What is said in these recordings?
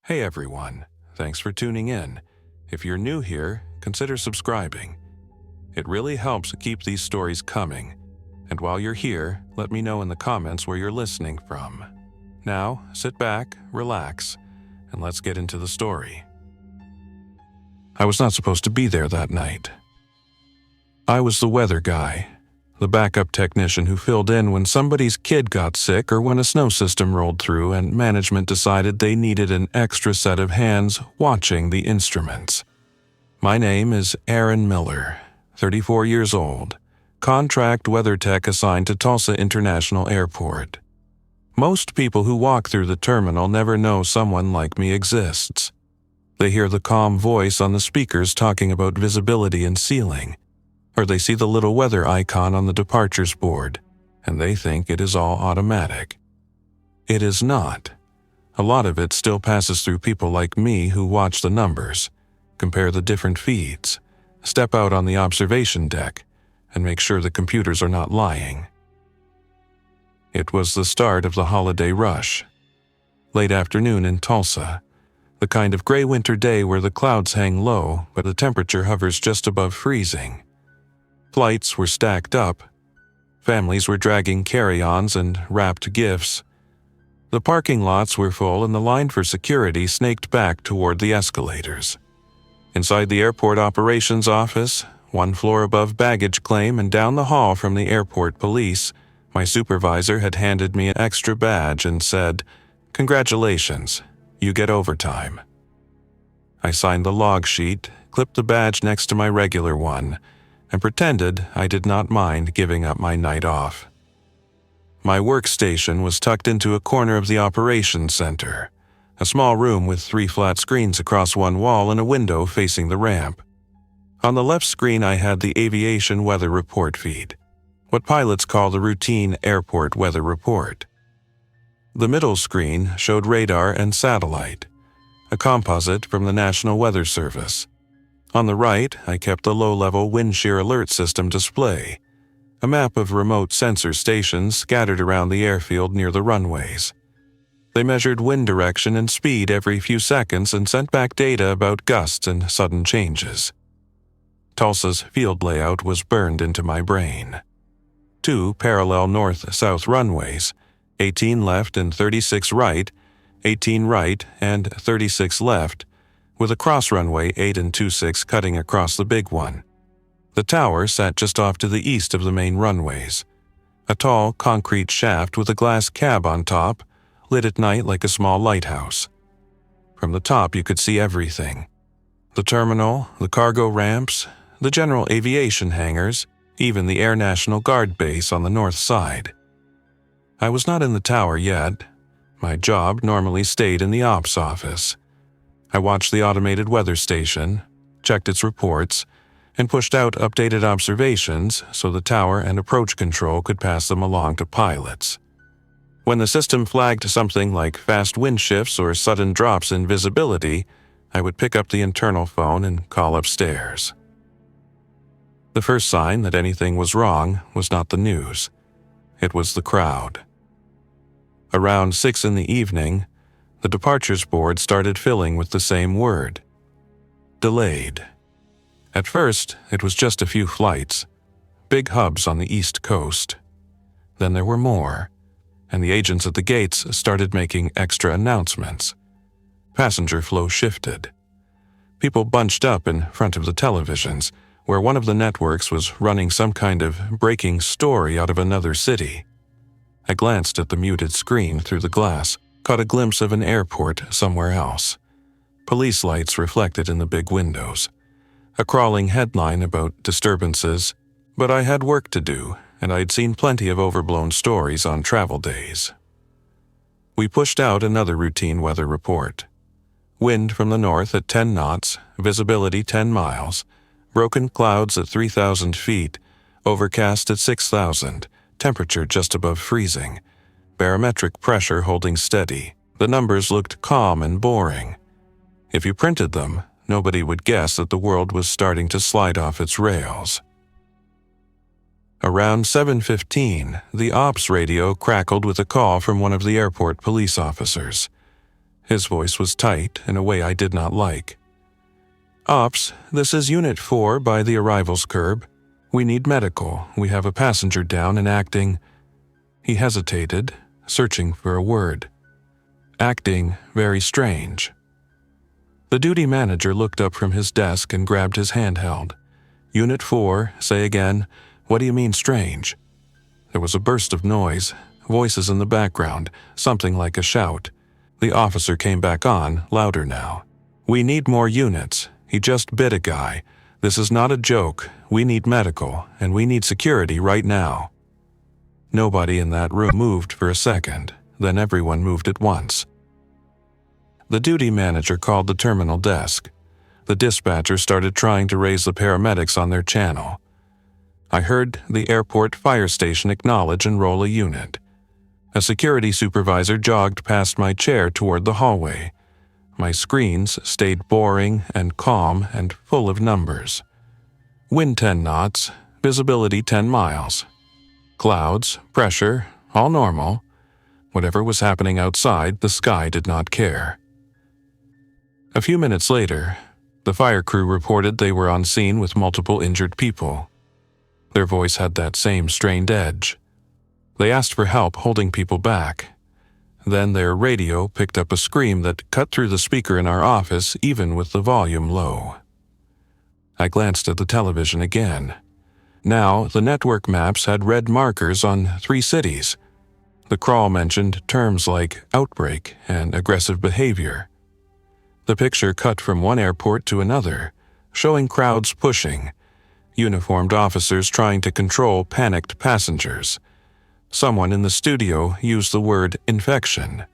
Hey everyone, thanks for tuning in. If you're new here, consider subscribing. It really helps keep these stories coming. And while you're here, let me know in the comments where you're listening from. Now, sit back, relax, and let's get into the story. I was not supposed to be there that night. I was the weather guy, the backup technician who filled in when somebody's kid got sick or when a snow system rolled through and management decided they needed an extra set of hands watching the instruments. My name is Aaron Miller, 34 years old, contract weather tech assigned to Tulsa International Airport. Most people who walk through the terminal never know someone like me exists. They hear the calm voice on the speakers talking about visibility and ceiling, or they see the little weather icon on the departures board, and they think it is all automatic. It is not. A lot of it still passes through people like me who watch the numbers, compare the different feeds, step out on the observation deck, and make sure the computers are not lying. It was the start of the holiday rush. Late afternoon in Tulsa, the kind of gray winter day where the clouds hang low but the temperature hovers just above freezing. Flights were stacked up. Families were dragging carry-ons and wrapped gifts. The parking lots were full and the line for security snaked back toward the escalators. Inside the airport operations office, one floor above baggage claim and down the hall from the airport police, my supervisor had handed me an extra badge and said, "Congratulations, you get overtime." I signed the log sheet, clipped the badge next to my regular one, and pretended I did not mind giving up my night off. My workstation was tucked into a corner of the operations center, a small room with 3 flat screens across one wall and a window facing the ramp. On the left screen I had the aviation weather report feed, what pilots call the routine airport weather report. The middle screen showed radar and satellite, a composite from the National Weather Service. On the right, I kept the low-level wind shear alert system display, a map of remote sensor stations scattered around the airfield near the runways. They measured wind direction and speed every few seconds and sent back data about gusts and sudden changes. Tulsa's field layout was burned into my brain. 2 parallel north-south runways, 18 left and 36 right, 18 right and 36 left, with a cross runway 8 and 26 cutting across the big one. The tower sat just off to the east of the main runways, a tall concrete shaft with a glass cab on top, lit at night like a small lighthouse. From the top you could see everything: the terminal, the cargo ramps, the general aviation hangars, even the Air National Guard base on the north side. I was not in the tower yet. My job normally stayed in the ops office. I watched the automated weather station, checked its reports, and pushed out updated observations so the tower and approach control could pass them along to pilots. When the system flagged something like fast wind shifts or sudden drops in visibility, I would pick up the internal phone and call upstairs. The first sign that anything was wrong was not the news. It was the crowd. Around 6 in the evening, the departures board started filling with the same word: delayed. At first, it was just a few flights, big hubs on the East Coast. Then there were more, and the agents at the gates started making extra announcements. Passenger flow shifted. People bunched up in front of the televisions, where one of the networks was running some kind of breaking story out of another city. I glanced at the muted screen through the glass, caught a glimpse of an airport somewhere else. Police lights reflected in the big windows. A crawling headline about disturbances, but I had work to do, and I'd seen plenty of overblown stories on travel days. We pushed out another routine weather report. Wind from the north at 10 knots, visibility 10 miles, broken clouds at 3,000 feet, overcast at 6,000, temperature just above freezing, barometric pressure holding steady. The numbers looked calm and boring. If you printed them, nobody would guess that the world was starting to slide off its rails. Around 7:15, the ops radio crackled with a call from one of the airport police officers. His voice was tight in a way I did not like. "Ops, this is Unit 4 by the arrivals curb. We need medical. We have a passenger down and acting—" He hesitated, searching for a word. "Acting very strange." The duty manager looked up from his desk and grabbed his handheld. "Unit 4, say again, what do you mean strange?" There was a burst of noise, voices in the background, something like a shout. The officer came back on, louder now. "We need more units. He just bit a guy. This is not a joke. We need medical, and we need security right now." Nobody in that room moved for a second, then everyone moved at once. The duty manager called the terminal desk. The dispatcher started trying to raise the paramedics on their channel. I heard the airport fire station acknowledge and roll a unit. A security supervisor jogged past my chair toward the hallway. My screens stayed boring and calm and full of numbers. Wind 10 knots, visibility 10 miles. Clouds, pressure, all normal. Whatever was happening outside, the sky did not care. A few minutes later, the fire crew reported they were on scene with multiple injured people. Their voice had that same strained edge. They asked for help holding people back. Then their radio picked up a scream that cut through the speaker in our office even with the volume low. I glanced at the television again. Now, the network maps had red markers on 3 cities. The crawl mentioned terms like outbreak and aggressive behavior. The picture cut from one airport to another, showing crowds pushing, uniformed officers trying to control panicked passengers. Someone in the studio used the word infection.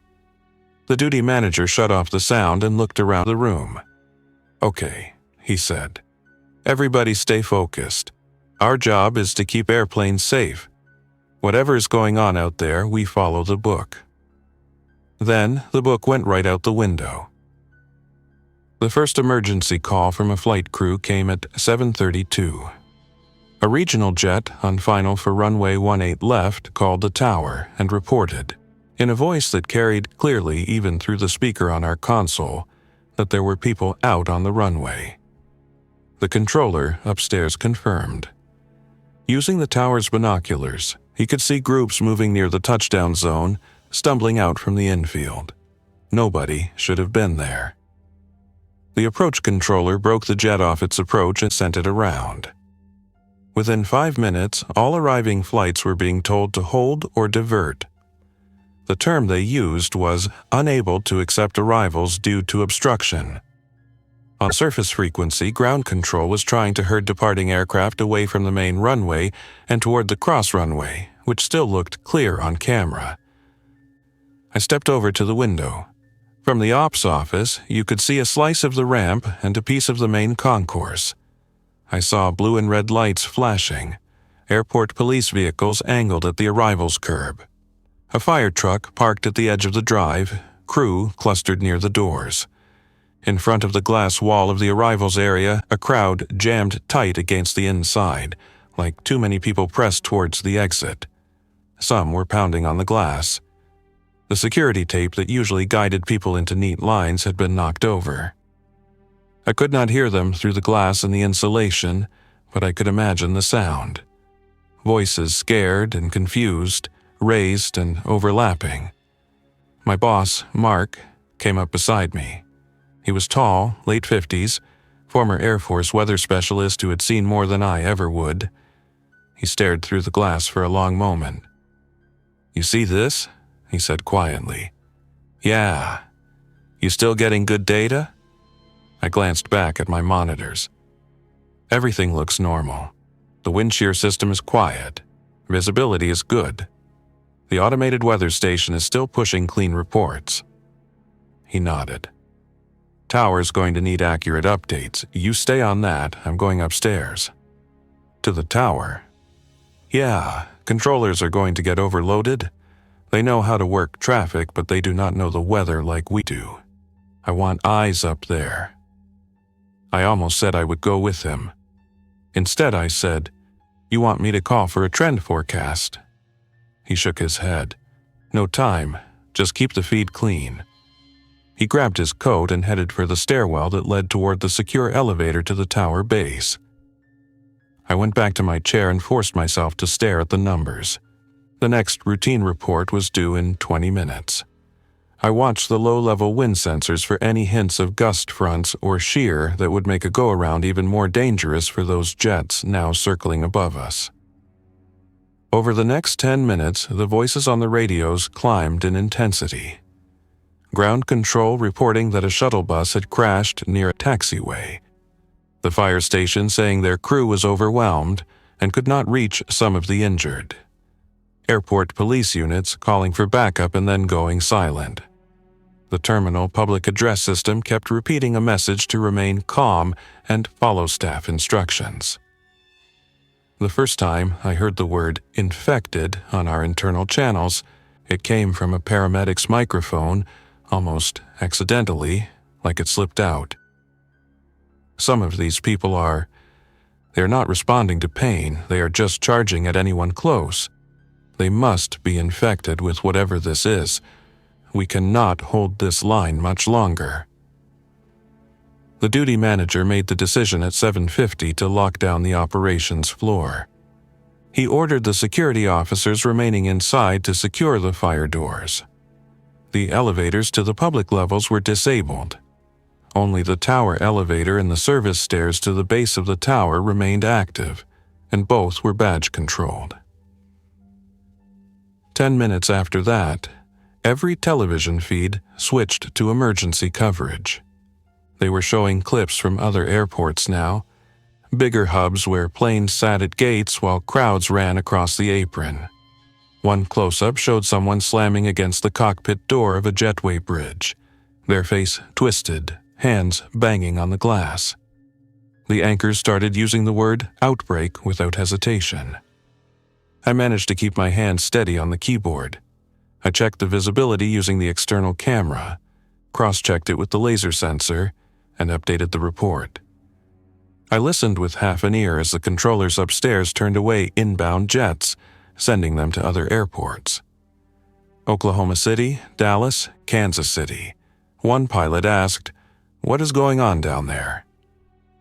The duty manager shut off the sound and looked around the room. "Okay," he said. "Everybody stay focused. Our job is to keep airplanes safe. Whatever is going on out there, we follow the book." Then the book went right out the window. The first emergency call from a flight crew came at 7:32. A regional jet on final for runway 18 left called the tower and reported, in a voice that carried clearly even through the speaker on our console, that there were people out on the runway. The controller upstairs confirmed. Using the tower's binoculars, he could see groups moving near the touchdown zone, stumbling out from the infield. Nobody should have been there. The approach controller broke the jet off its approach and sent it around. Within 5 minutes, all arriving flights were being told to hold or divert. The term they used was unable to accept arrivals due to obstruction. On surface frequency, ground control was trying to herd departing aircraft away from the main runway and toward the cross runway, which still looked clear on camera. I stepped over to the window. From the ops office, you could see a slice of the ramp and a piece of the main concourse. I saw blue and red lights flashing, airport police vehicles angled at the arrivals curb. A fire truck parked at the edge of the drive, crew clustered near the doors. In front of the glass wall of the arrivals area, a crowd jammed tight against the inside, like too many people pressed towards the exit. Some were pounding on the glass. The security tape that usually guided people into neat lines had been knocked over. I could not hear them through the glass and the insulation, but I could imagine the sound. Voices scared and confused, raised and overlapping. My boss, Mark, came up beside me. He was tall, late 50s, former Air Force weather specialist who had seen more than I ever would. He stared through the glass for a long moment. "You see this?" he said quietly. "Yeah. You still getting good data?" I glanced back at my monitors. Everything looks normal. The wind shear system is quiet. Visibility is good. The automated weather station is still pushing clean reports. He nodded. "Tower's going to need accurate updates. You stay on that. I'm going upstairs." "To the tower?" "Yeah, controllers are going to get overloaded. They know how to work traffic, but they do not know the weather like we do. I want eyes up there." I almost said I would go with him. Instead, I said, "You want me to call for a trend forecast?" He shook his head. "No time. Just keep the feed clean." He grabbed his coat and headed for the stairwell that led toward the secure elevator to the tower base. I went back to my chair and forced myself to stare at the numbers. The next routine report was due in 20 minutes. I watched the low-level wind sensors for any hints of gust fronts or shear that would make a go-around even more dangerous for those jets now circling above us. Over the next 10 minutes, the voices on the radios climbed in intensity. Ground control reporting that a shuttle bus had crashed near a taxiway. The fire station saying their crew was overwhelmed and could not reach some of the injured. Airport police units calling for backup and then going silent. The terminal public address system kept repeating a message to remain calm and follow staff instructions. The first time I heard the word infected on our internal channels, it came from a paramedic's microphone, almost accidentally, like it slipped out. Some of these people they're not responding to pain, they are just charging at anyone close. They must be infected with whatever this is. We cannot hold this line much longer. The duty manager made the decision at 7:50 to lock down the operations floor. He ordered the security officers remaining inside to secure the fire doors. The elevators to the public levels were disabled. Only the tower elevator and the service stairs to the base of the tower remained active, and both were badge-controlled. 10 minutes after that, every television feed switched to emergency coverage. They were showing clips from other airports now, bigger hubs where planes sat at gates while crowds ran across the apron. One close-up showed someone slamming against the cockpit door of a jetway bridge, their face twisted, hands banging on the glass. The anchors started using the word Outbreak without hesitation. I managed to keep my hand steady on the keyboard. I checked the visibility using the external camera, cross-checked it with the laser sensor, and updated the report. I listened with half an ear as the controllers upstairs turned away inbound jets, sending them to other airports. Oklahoma City, Dallas, Kansas City. One pilot asked, "What is going on down there?"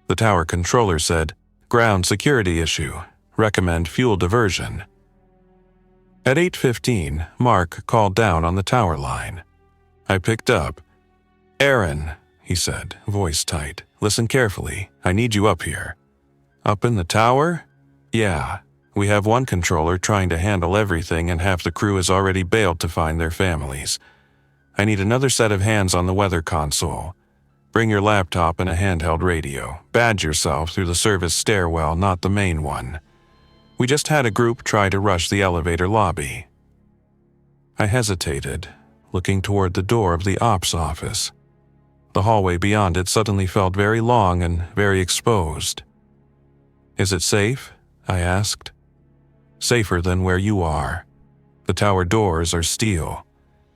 The tower controller said, "Ground security issue. Recommend fuel diversion." At 8:15, Mark called down on the tower line. I picked up. "Aaron," he said, voice tight, "listen carefully. I need you up here." "Up in the tower?" "Yeah. We have one controller trying to handle everything and half the crew has already bailed to find their families. I need another set of hands on the weather console. Bring your laptop and a handheld radio. Badge yourself through the service stairwell, not the main one. We just had a group try to rush the elevator lobby." I hesitated, looking toward the door of the ops office. The hallway beyond it suddenly felt very long and very exposed. "Is it safe?" I asked. "Safer than where you are. The tower doors are steel.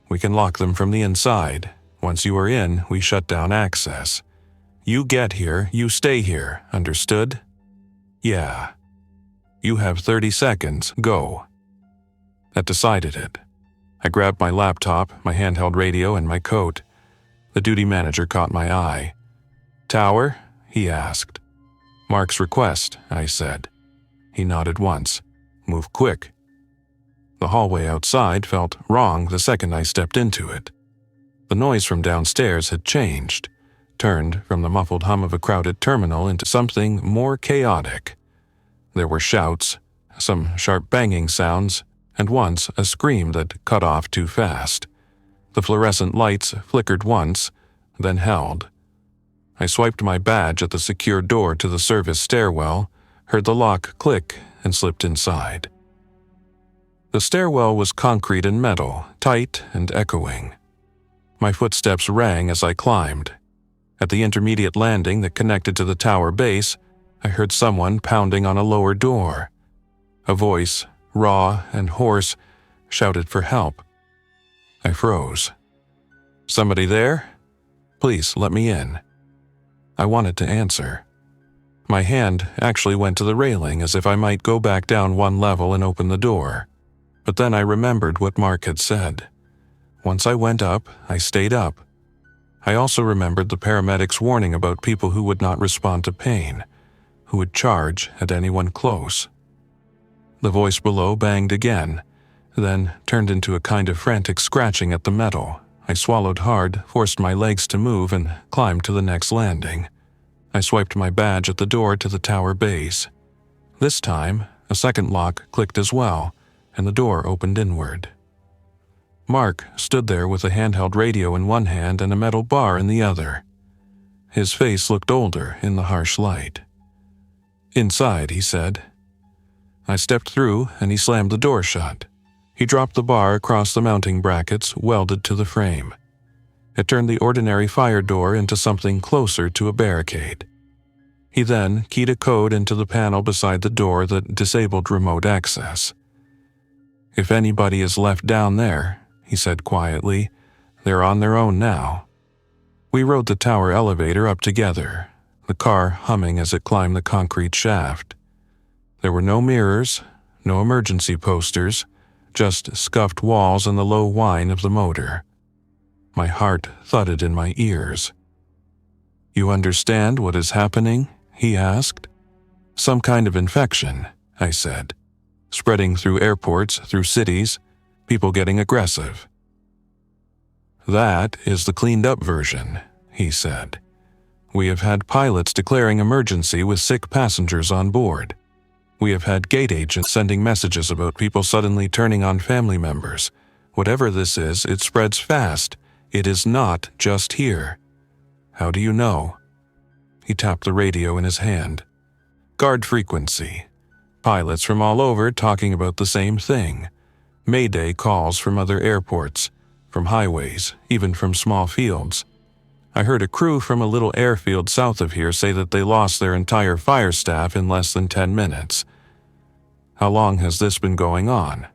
We can lock them from the inside. Once you are in, we shut down access. You get here, you stay here, understood?" "Yeah." "You have 30 seconds, go." That decided it. I grabbed my laptop, my handheld radio, and my coat. The duty manager caught my eye. "Tower?" he asked. "Mark's request," I said. He nodded once. "Move quick." The hallway outside felt wrong the second I stepped into it. The noise from downstairs had changed, turned from the muffled hum of a crowded terminal into something more chaotic. There were shouts, some sharp banging sounds, and once a scream that cut off too fast. The fluorescent lights flickered once, then held. I swiped my badge at the secure door to the service stairwell, heard the lock click, and slipped inside. The stairwell was concrete and metal, tight and echoing. My footsteps rang as I climbed. At the intermediate landing that connected to the tower base, I heard someone pounding on a lower door. A voice, raw and hoarse, shouted for help. I froze. "Somebody there? Please let me in." I wanted to answer. My hand actually went to the railing as if I might go back down one level and open the door. But then I remembered what Mark had said. Once I went up, I stayed up. I also remembered the paramedics' warning about people who would not respond to pain, who would charge at anyone close. The voice below banged again, then turned into a kind of frantic scratching at the metal. I swallowed hard, forced my legs to move, and climbed to the next landing. I swiped my badge at the door to the tower base. This time, a second lock clicked as well, and the door opened inward. Mark stood there with a handheld radio in one hand and a metal bar in the other. His face looked older in the harsh light. "Inside," he said. I stepped through, and he slammed the door shut. He dropped the bar across the mounting brackets welded to the frame. It turned the ordinary fire door into something closer to a barricade. He then keyed a code into the panel beside the door that disabled remote access. "If anybody is left down there," he said quietly, "they're on their own now." We rode the tower elevator up together, the car humming as it climbed the concrete shaft. There were no mirrors, no emergency posters, just scuffed walls and the low whine of the motor. My heart thudded in my ears. "You understand what is happening?" he asked. "Some kind of infection," I said. "Spreading through airports, through cities, people getting aggressive." "That is the cleaned-up version," he said. "We have had pilots declaring emergency with sick passengers on board. We have had gate agents sending messages about people suddenly turning on family members. Whatever this is, it spreads fast. It is not just here." "How do you know?" He tapped the radio in his hand. "Guard frequency. Pilots from all over talking about the same thing. Mayday calls from other airports, from highways, even from small fields. I heard a crew from a little airfield south of here say that they lost their entire fire staff in less than 10 minutes. How long has this been going on?"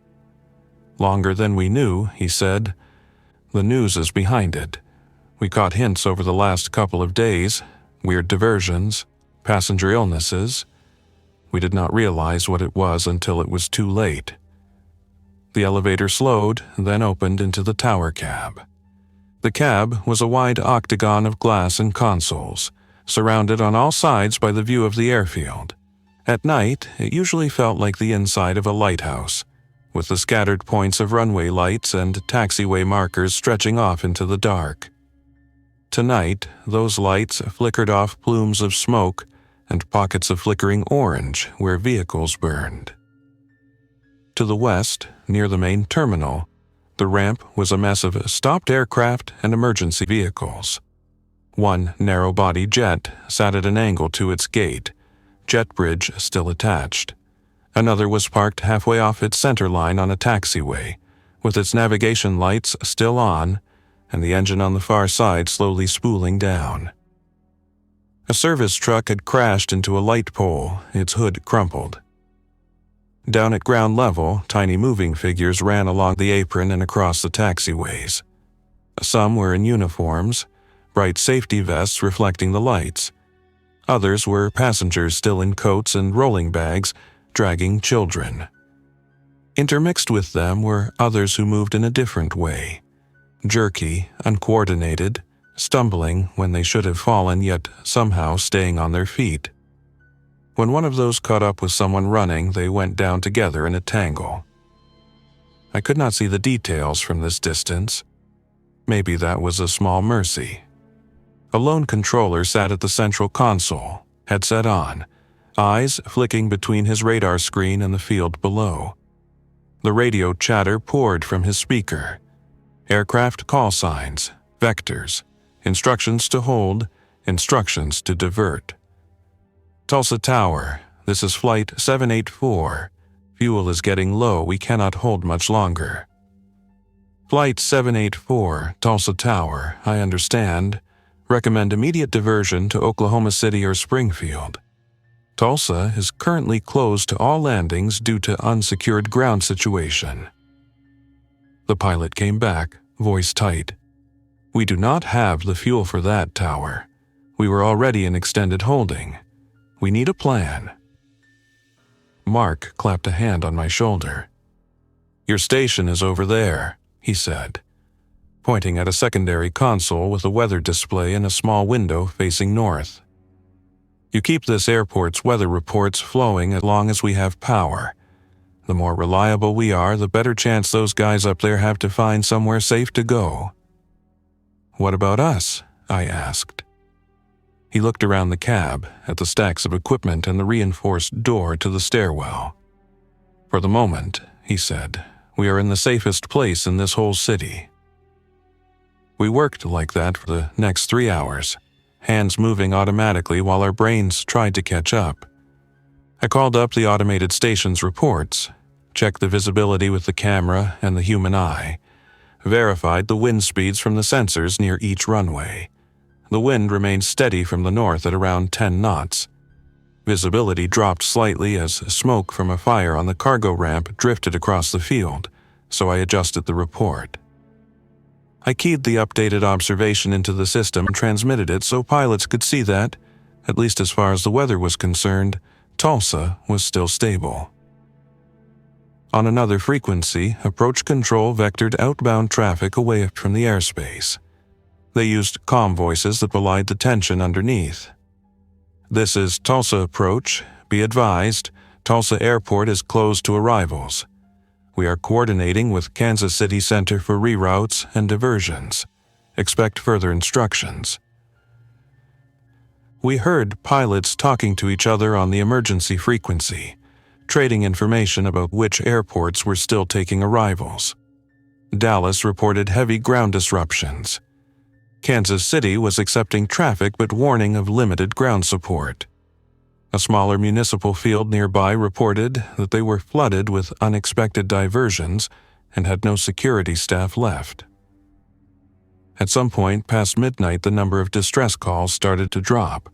"Longer than we knew," he said. "The news is behind it. We caught hints over the last couple of days, weird diversions, passenger illnesses. We did not realize what it was until it was too late." The elevator slowed, then opened into the tower cab. The cab was a wide octagon of glass and consoles, surrounded on all sides by the view of the airfield. At night, it usually felt like the inside of a lighthouse, with the scattered points of runway lights and taxiway markers stretching off into the dark. Tonight, those lights flickered off plumes of smoke and pockets of flickering orange where vehicles burned. To the west, near the main terminal, the ramp was a mess of stopped aircraft and emergency vehicles. One narrow-body jet sat at an angle to its gate, jet bridge still attached. Another was parked halfway off its center line on a taxiway, with its navigation lights still on and the engine on the far side slowly spooling down. A service truck had crashed into a light pole, its hood crumpled. Down at ground level, tiny moving figures ran along the apron and across the taxiways. Some were in uniforms, bright safety vests reflecting the lights. Others were passengers still in coats and rolling bags, dragging children. Intermixed with them were others who moved in a different way, jerky, uncoordinated, stumbling when they should have fallen, yet somehow staying on their feet. When one of those caught up with someone running, they went down together in a tangle. I could not see the details from this distance. Maybe that was a small mercy. A lone controller sat at the central console, headset on, eyes flicking between his radar screen and the field below. The radio chatter poured from his speaker. Aircraft call signs, vectors, instructions to hold, instructions to divert. Tulsa Tower, this is Flight 784. Fuel is getting low, we cannot hold much longer. Flight 784, Tulsa Tower, I understand. Recommend immediate diversion to Oklahoma City or Springfield. Tulsa is currently closed to all landings due to unsecured ground situation. The pilot came back, voice tight. We do not have the fuel for that, Tower. We were already in extended holding. We need a plan. Mark clapped a hand on my shoulder. Your station is over there, he said, pointing at a secondary console with a weather display and a small window facing north. "You keep this airport's weather reports flowing as long as we have power. The more reliable we are, the better chance those guys up there have to find somewhere safe to go." "What about us?" I asked. He looked around the cab, at the stacks of equipment and the reinforced door to the stairwell. "For the moment," he said, "we are in the safest place in this whole city." We worked like that for the next 3 hours, hands moving automatically while our brains tried to catch up. I called up the automated station's reports, checked the visibility with the camera and the human eye, verified the wind speeds from the sensors near each runway. The wind remained steady from the north at around 10 knots. Visibility dropped slightly as smoke from a fire on the cargo ramp drifted across the field, so I adjusted the report. I keyed the updated observation into the system and transmitted it so pilots could see that, at least as far as the weather was concerned, Tulsa was still stable. On another frequency, approach control vectored outbound traffic away from the airspace. They used calm voices that belied the tension underneath. "This is Tulsa approach. Be advised, Tulsa Airport is closed to arrivals. We are coordinating with Kansas City Center for reroutes and diversions. Expect further instructions." We heard pilots talking to each other on the emergency frequency, trading information about which airports were still taking arrivals. Dallas reported heavy ground disruptions. Kansas City was accepting traffic but warning of limited ground support. A smaller municipal field nearby reported that they were flooded with unexpected diversions and had no security staff left. At some point past midnight, the number of distress calls started to drop.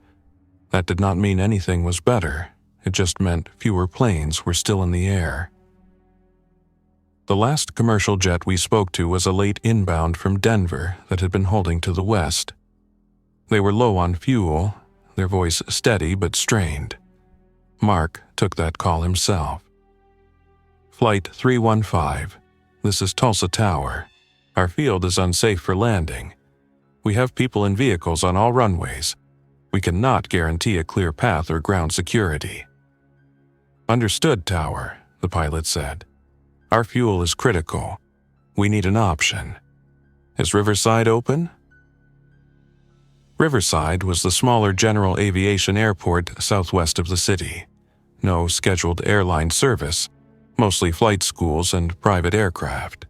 That did not mean anything was better. It just meant fewer planes were still in the air. The last commercial jet we spoke to was a late inbound from Denver that had been holding to the west. They were low on fuel, their voice steady but strained. Mark took that call himself. "Flight 315, this is Tulsa Tower. Our field is unsafe for landing. We have people and vehicles on all runways. We cannot guarantee a clear path or ground security." "Understood, Tower," the pilot said. "Our fuel is critical. We need an option. Is Riverside open?" Riverside was the smaller general aviation airport southwest of the city. No scheduled airline service, mostly flight schools and private aircraft.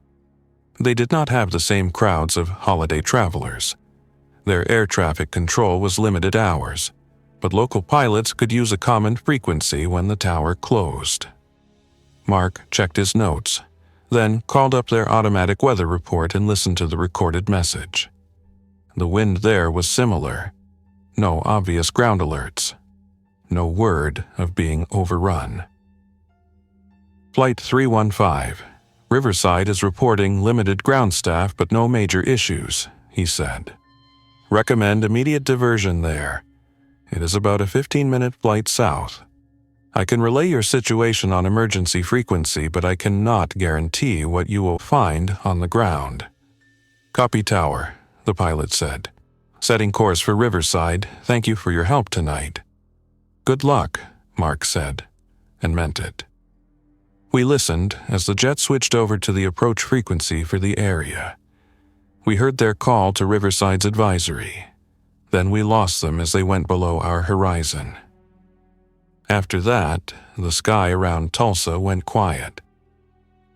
They did not have the same crowds of holiday travelers. Their air traffic control was limited hours, but local pilots could use a common frequency when the tower closed. Mark checked his notes, then called up their automatic weather report and listened to the recorded message. The wind there was similar. No obvious ground alerts. No word of being overrun. "Flight 315. Riverside is reporting limited ground staff but no major issues," he said. "Recommend immediate diversion there. It is about a 15-minute flight south. I can relay your situation on emergency frequency, but I cannot guarantee what you will find on the ground." "Copy, Tower," the pilot said. "Setting course for Riverside. Thank you for your help tonight." "Good luck," Mark said, and meant it. We listened as the jet switched over to the approach frequency for the area. We heard their call to Riverside's advisory. Then we lost them as they went below our horizon. After that, the sky around Tulsa went quiet.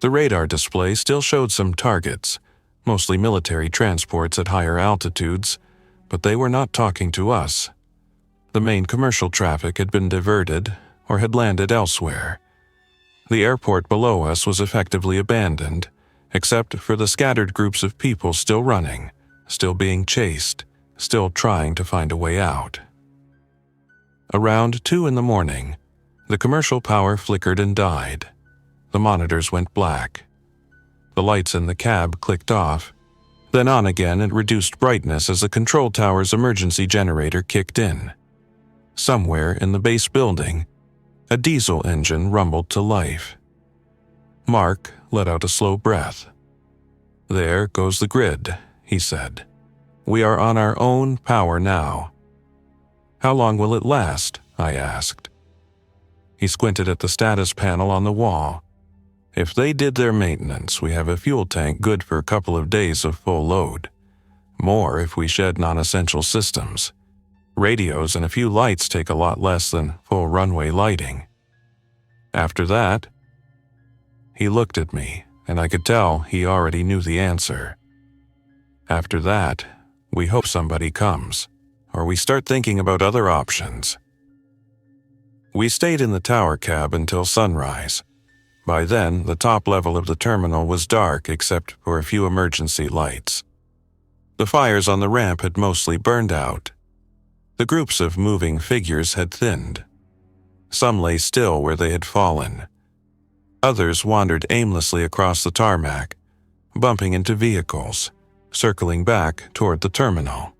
The radar display still showed some targets, mostly military transports at higher altitudes, but they were not talking to us. The main commercial traffic had been diverted or had landed elsewhere. The airport below us was effectively abandoned, except for the scattered groups of people still running, still being chased, still trying to find a way out. Around 2 in the morning, the commercial power flickered and died. The monitors went black. The lights in the cab clicked off, then on again at reduced brightness as the control tower's emergency generator kicked in. Somewhere in the base building, a diesel engine rumbled to life. Mark let out a slow breath. "There goes the grid," he said. "We are on our own power now." "How long will it last?" I asked. He squinted at the status panel on the wall. "If they did their maintenance, we have a fuel tank good for a couple of days of full load. More if we shed non-essential systems. Radios and a few lights take a lot less than full runway lighting. After that..." He looked at me, and I could tell he already knew the answer. "After that, we hope somebody comes, or we start thinking about other options." We stayed in the tower cab until sunrise. By then, the top level of the terminal was dark except for a few emergency lights. The fires on the ramp had mostly burned out. The groups of moving figures had thinned. Some lay still where they had fallen. Others wandered aimlessly across the tarmac, bumping into vehicles, circling back toward the terminal.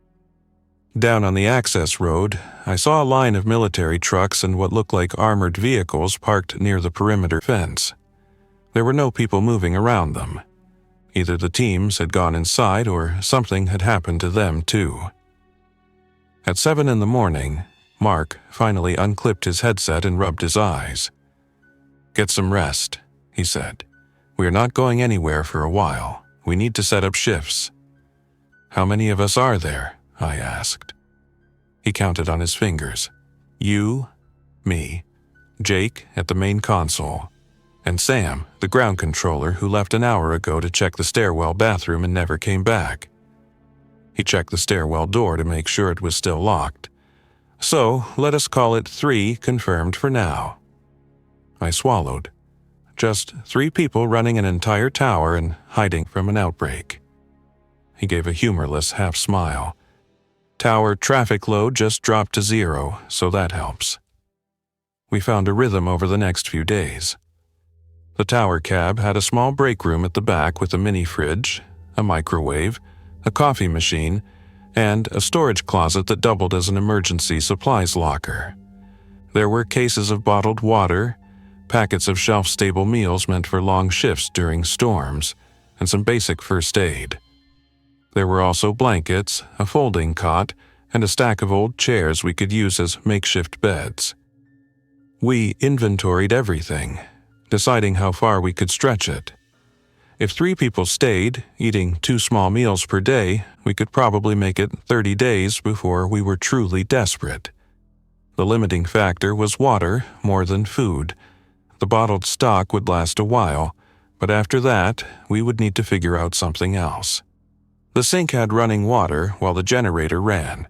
Down on the access road, I saw a line of military trucks and what looked like armored vehicles parked near the perimeter fence. There were no people moving around them. Either the teams had gone inside or something had happened to them too. At 7 in the morning, Mark finally unclipped his headset and rubbed his eyes. "Get some rest," he said. "We are not going anywhere for a while. We need to set up shifts." "How many of us are there?" I asked. He counted on his fingers. "You, me, Jake at the main console, and Sam, the ground controller who left an hour ago to check the stairwell bathroom and never came back." He checked the stairwell door to make sure it was still locked. "So, let us call it 3 confirmed for now." I swallowed. Just 3 people running an entire tower and hiding from an outbreak. He gave a humorless half-smile. "Tower traffic load just dropped to 0, so that helps." We found a rhythm over the next few days. The tower cab had a small break room at the back with a mini fridge, a microwave, a coffee machine, and a storage closet that doubled as an emergency supplies locker. There were cases of bottled water, packets of shelf-stable meals meant for long shifts during storms, and some basic first aid. There were also blankets, a folding cot, and a stack of old chairs we could use as makeshift beds. We inventoried everything, deciding how far we could stretch it. If 3 people stayed, eating 2 small meals per day, we could probably make it 30 days before we were truly desperate. The limiting factor was water more than food. The bottled stock would last a while, but after that, we would need to figure out something else. The sink had running water while the generator ran,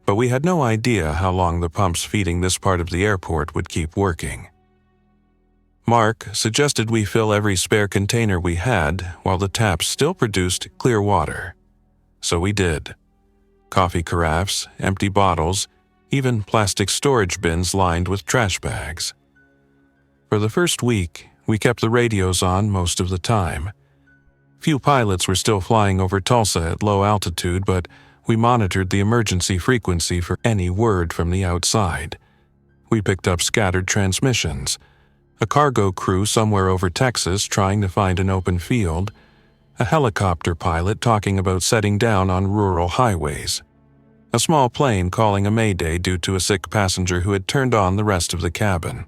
but we had no idea how long the pumps feeding this part of the airport would keep working. Mark suggested we fill every spare container we had while the taps still produced clear water. So we did. Coffee carafes, empty bottles, even plastic storage bins lined with trash bags. For the first week, we kept the radios on most of the time. Few pilots were still flying over Tulsa at low altitude, but we monitored the emergency frequency for any word from the outside. We picked up scattered transmissions, a cargo crew somewhere over Texas trying to find an open field, a helicopter pilot talking about setting down on rural highways, a small plane calling a mayday due to a sick passenger who had turned on the rest of the cabin.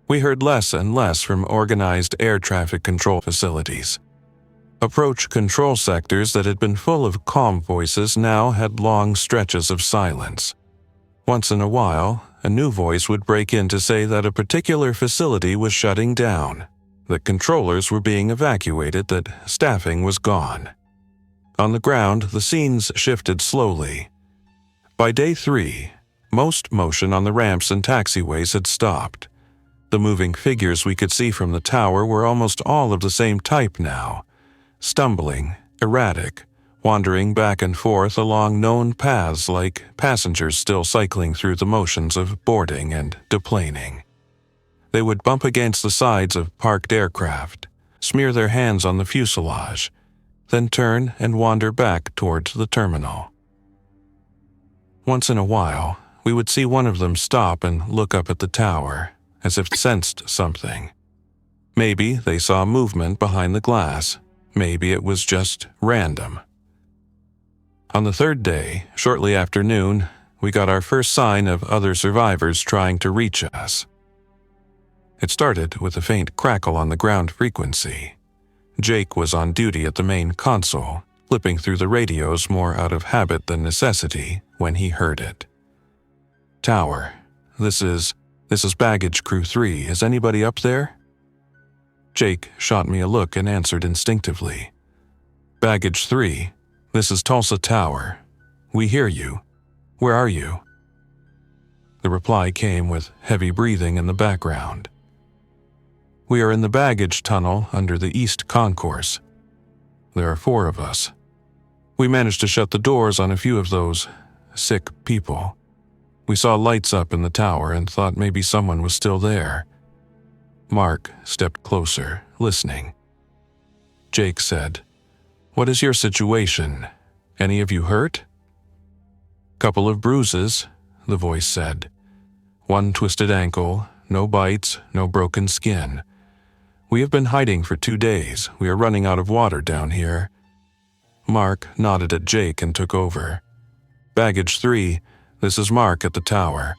We heard less and less from organized air traffic control facilities. Approach control sectors that had been full of calm voices now had long stretches of silence. Once in a while, a new voice would break in to say that a particular facility was shutting down, that controllers were being evacuated, that staffing was gone. On the ground, the scenes shifted slowly. By day 3, most motion on the ramps and taxiways had stopped. The moving figures we could see from the tower were almost all of the same type now, stumbling, erratic, wandering back and forth along known paths like passengers still cycling through the motions of boarding and deplaning. They would bump against the sides of parked aircraft, smear their hands on the fuselage, then turn and wander back towards the terminal. Once in a while, we would see one of them stop and look up at the tower, as if sensed something. Maybe they saw movement behind the glass. Maybe it was just random. On the third day, shortly after noon, we got our first sign of other survivors trying to reach us. It started with a faint crackle on the ground frequency. Jake was on duty at the main console, flipping through the radios more out of habit than necessity when he heard it. "Tower, this is baggage crew 3. Is anybody up there?" Jake shot me a look and answered instinctively. "Baggage 3, this is Tulsa Tower. We hear you. Where are you?" The reply came with heavy breathing in the background. "We are in the baggage tunnel under the East Concourse. There are 4 of us. We managed to shut the doors on a few of those sick people. We saw lights up in the tower and thought maybe someone was still there." Mark stepped closer, listening. Jake said, "What is your situation? Any of you hurt?" "Couple of bruises," the voice said. "One twisted ankle, no bites, no broken skin. We have been hiding for 2 days. We are running out of water down here." Mark nodded at Jake and took over. "Baggage 3, this is Mark at the tower.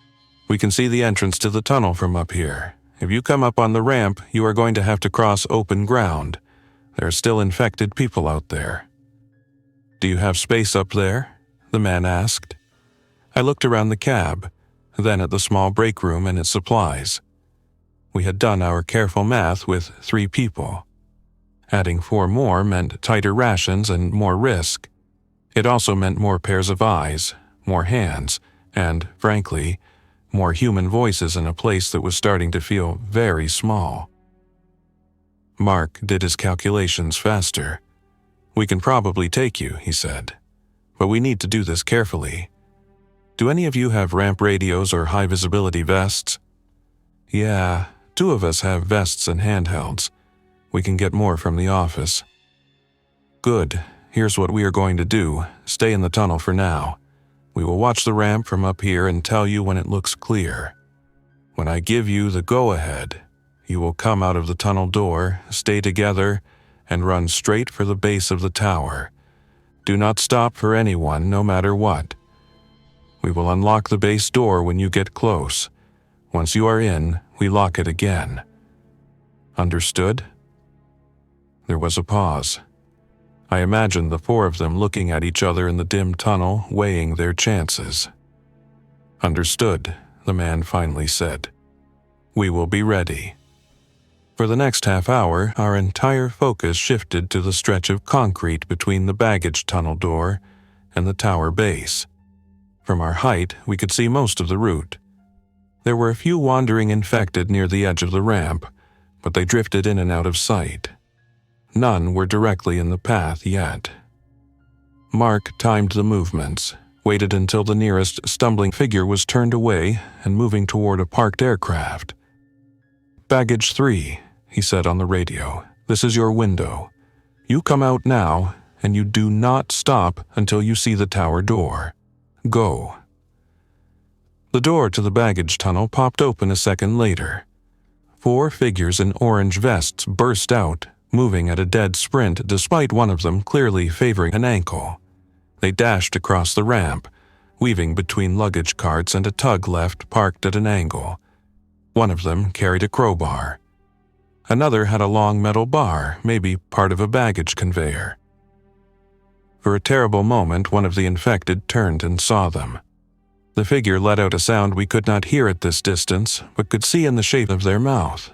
We can see the entrance to the tunnel from up here. If you come up on the ramp, you are going to have to cross open ground. There are still infected people out there." "Do you have space up there?" the man asked. I looked around the cab, then at the small break room and its supplies. We had done our careful math with 3 people. Adding 4 more meant tighter rations and more risk. It also meant more pairs of eyes, more hands, and, frankly, more human voices in a place that was starting to feel very small. Mark did his calculations faster. "We can probably take you," he said. "But we need to do this carefully. Do any of you have ramp radios or high-visibility vests?" "Yeah, 2 of us have vests and handhelds. We can get more from the office." "Good. Here's what we are going to do. Stay in the tunnel for now. We will watch the ramp from up here and tell you when it looks clear. When I give you the go-ahead, you will come out of the tunnel door, stay together, and run straight for the base of the tower. Do not stop for anyone, no matter what. We will unlock the base door when you get close. Once you are in, we lock it again. Understood?" There was a pause. I imagined the 4 of them looking at each other in the dim tunnel, weighing their chances. "Understood," the man finally said. "We will be ready." For the next half hour, our entire focus shifted to the stretch of concrete between the baggage tunnel door and the tower base. From our height, we could see most of the route. There were a few wandering infected near the edge of the ramp, but they drifted in and out of sight. None were directly in the path yet. Mark timed the movements, waited until the nearest stumbling figure was turned away and moving toward a parked aircraft. "Baggage 3, he said on the radio. "This is your window. You come out now, and you do not stop until you see the tower door. Go." The door to the baggage tunnel popped open a second later. 4 figures in orange vests burst out, moving at a dead sprint despite one of them clearly favoring an ankle. They dashed across the ramp, weaving between luggage carts and a tug left parked at an angle. One of them carried a crowbar. Another had a long metal bar, maybe part of a baggage conveyor. For a terrible moment, one of the infected turned and saw them. The figure let out a sound we could not hear at this distance, but could see in the shape of their mouth.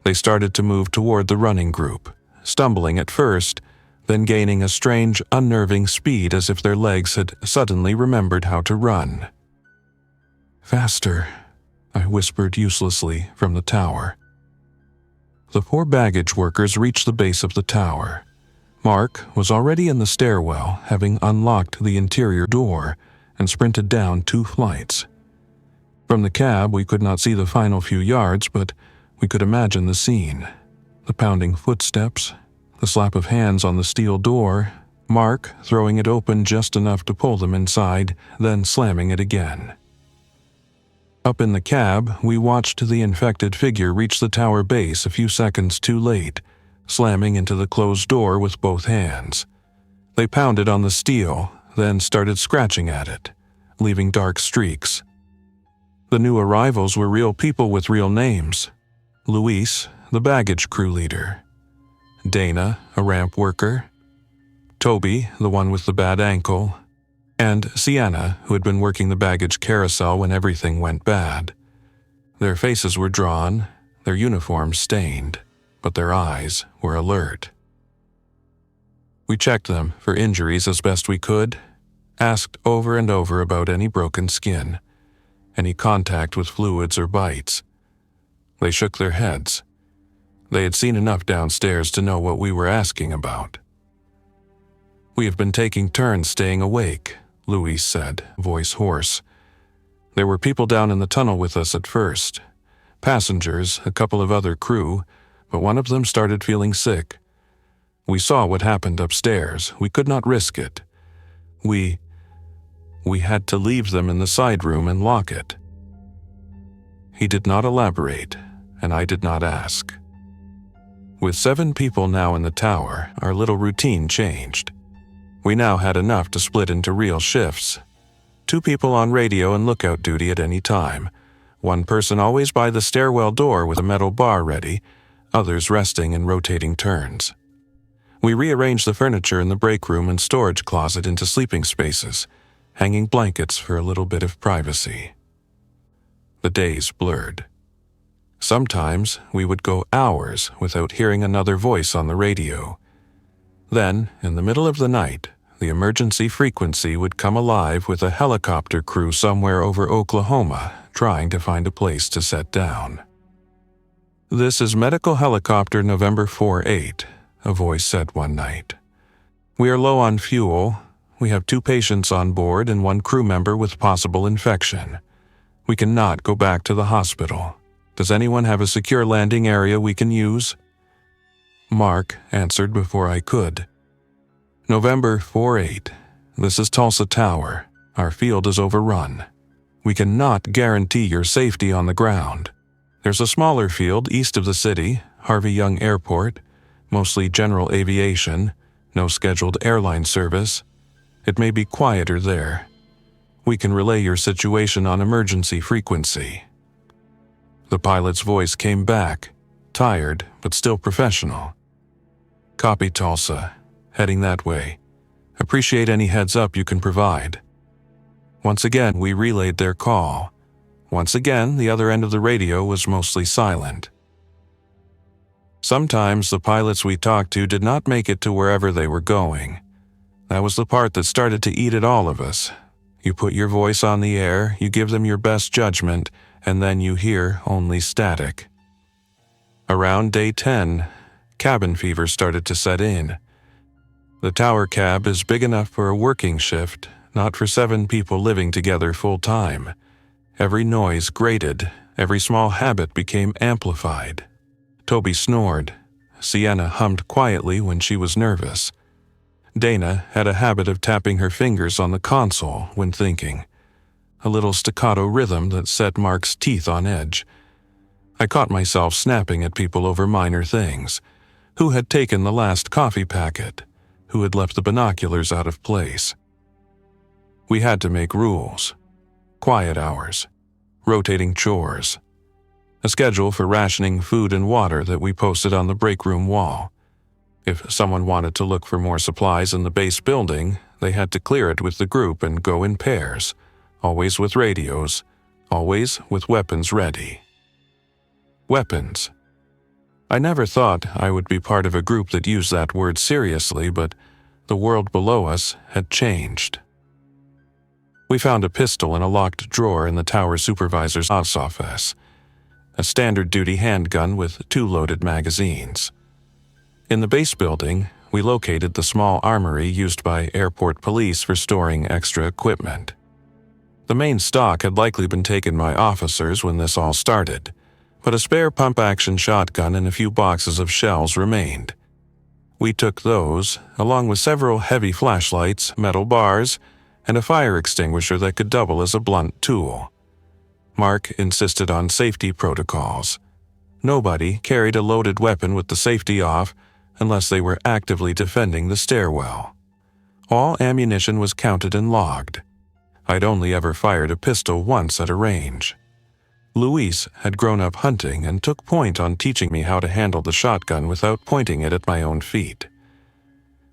They started to move toward the running group, stumbling at first, then gaining a strange, unnerving speed as if their legs had suddenly remembered how to run. "Faster," I whispered uselessly from the tower. The 4 baggage workers reached the base of the tower. Mark was already in the stairwell, having unlocked the interior door, and sprinted down 2 flights. From the cab, we could not see the final few yards, but we could imagine the scene. The pounding footsteps, the slap of hands on the steel door, Mark throwing it open just enough to pull them inside, then slamming it again. Up in the cab, we watched the infected figure reach the tower base a few seconds too late, slamming into the closed door with both hands. They pounded on the steel, then started scratching at it, leaving dark streaks. The new arrivals were real people with real names. Luis, the baggage crew leader. Dana, a ramp worker. Toby, the one with the bad ankle. And Sienna, who had been working the baggage carousel when everything went bad. Their faces were drawn, their uniforms stained, but their eyes were alert. We checked them for injuries as best we could, asked over and over about any broken skin, any contact with fluids or bites. They shook their heads. They had seen enough downstairs to know what we were asking about. "We have been taking turns staying awake," Luis said, voice hoarse. "There were people down in the tunnel with us at first. Passengers, a couple of other crew, but one of them started feeling sick. We saw what happened upstairs. We could not risk it. We had to leave them in the side room and lock it." He did not elaborate, and I did not ask. With 7 people now in the tower, our little routine changed. We now had enough to split into real shifts. 2 people on radio and lookout duty at any time. 1 person always by the stairwell door with a metal bar ready, others resting in rotating turns. We rearranged the furniture in the break room and storage closet into sleeping spaces, hanging blankets for a little bit of privacy. The days blurred. Sometimes we would go hours without hearing another voice on the radio. Then, in the middle of the night, the emergency frequency would come alive with a helicopter crew somewhere over Oklahoma trying to find a place to set down. "This is Medical Helicopter November 48, a voice said one night. "We are low on fuel. We have 2 patients on board and 1 crew member with possible infection. We cannot go back to the hospital. Does anyone have a secure landing area we can use?" Mark answered before I could. "November 48. This is Tulsa Tower. Our field is overrun. We cannot guarantee your safety on the ground. There's a smaller field east of the city, Harvey Young Airport, mostly general aviation, no scheduled airline service. It may be quieter there. We can relay your situation on emergency frequency." The pilot's voice came back, tired but still professional. "Copy, Tulsa. Heading that way. Appreciate any heads up you can provide." Once again, we relayed their call. Once again, the other end of the radio was mostly silent. Sometimes the pilots we talked to did not make it to wherever they were going. That was the part that started to eat at all of us. You put your voice on the air, you give them your best judgment, and then you hear only static. Around day 10, cabin fever started to set in. The tower cab is big enough for a working shift, not for 7 people living together full-time. Every noise grated, every small habit became amplified. Toby snored. Sienna hummed quietly when she was nervous. Dana had a habit of tapping her fingers on the console when thinking, a little staccato rhythm that set Mark's teeth on edge. I caught myself snapping at people over minor things. Who had taken the last coffee packet? Who had left the binoculars out of place? We had to make rules. Quiet hours. Rotating chores. A schedule for rationing food and water that we posted on the break room wall. If someone wanted to look for more supplies in the base building, they had to clear it with the group and go in pairs, always with radios, always with weapons ready. Weapons. I never thought I would be part of a group that used that word seriously, but the world below us had changed. We found a pistol in a locked drawer in the tower supervisor's office, a standard duty handgun with 2 loaded magazines. In the base building, we located the small armory used by airport police for storing extra equipment. The main stock had likely been taken by officers when this all started, but a spare pump-action shotgun and a few boxes of shells remained. We took those, along with several heavy flashlights, metal bars, and a fire extinguisher that could double as a blunt tool. Mark insisted on safety protocols. Nobody carried a loaded weapon with the safety off unless they were actively defending the stairwell. All ammunition was counted and logged. I'd only ever fired a pistol once at a range. Luis had grown up hunting and took point on teaching me how to handle the shotgun without pointing it at my own feet.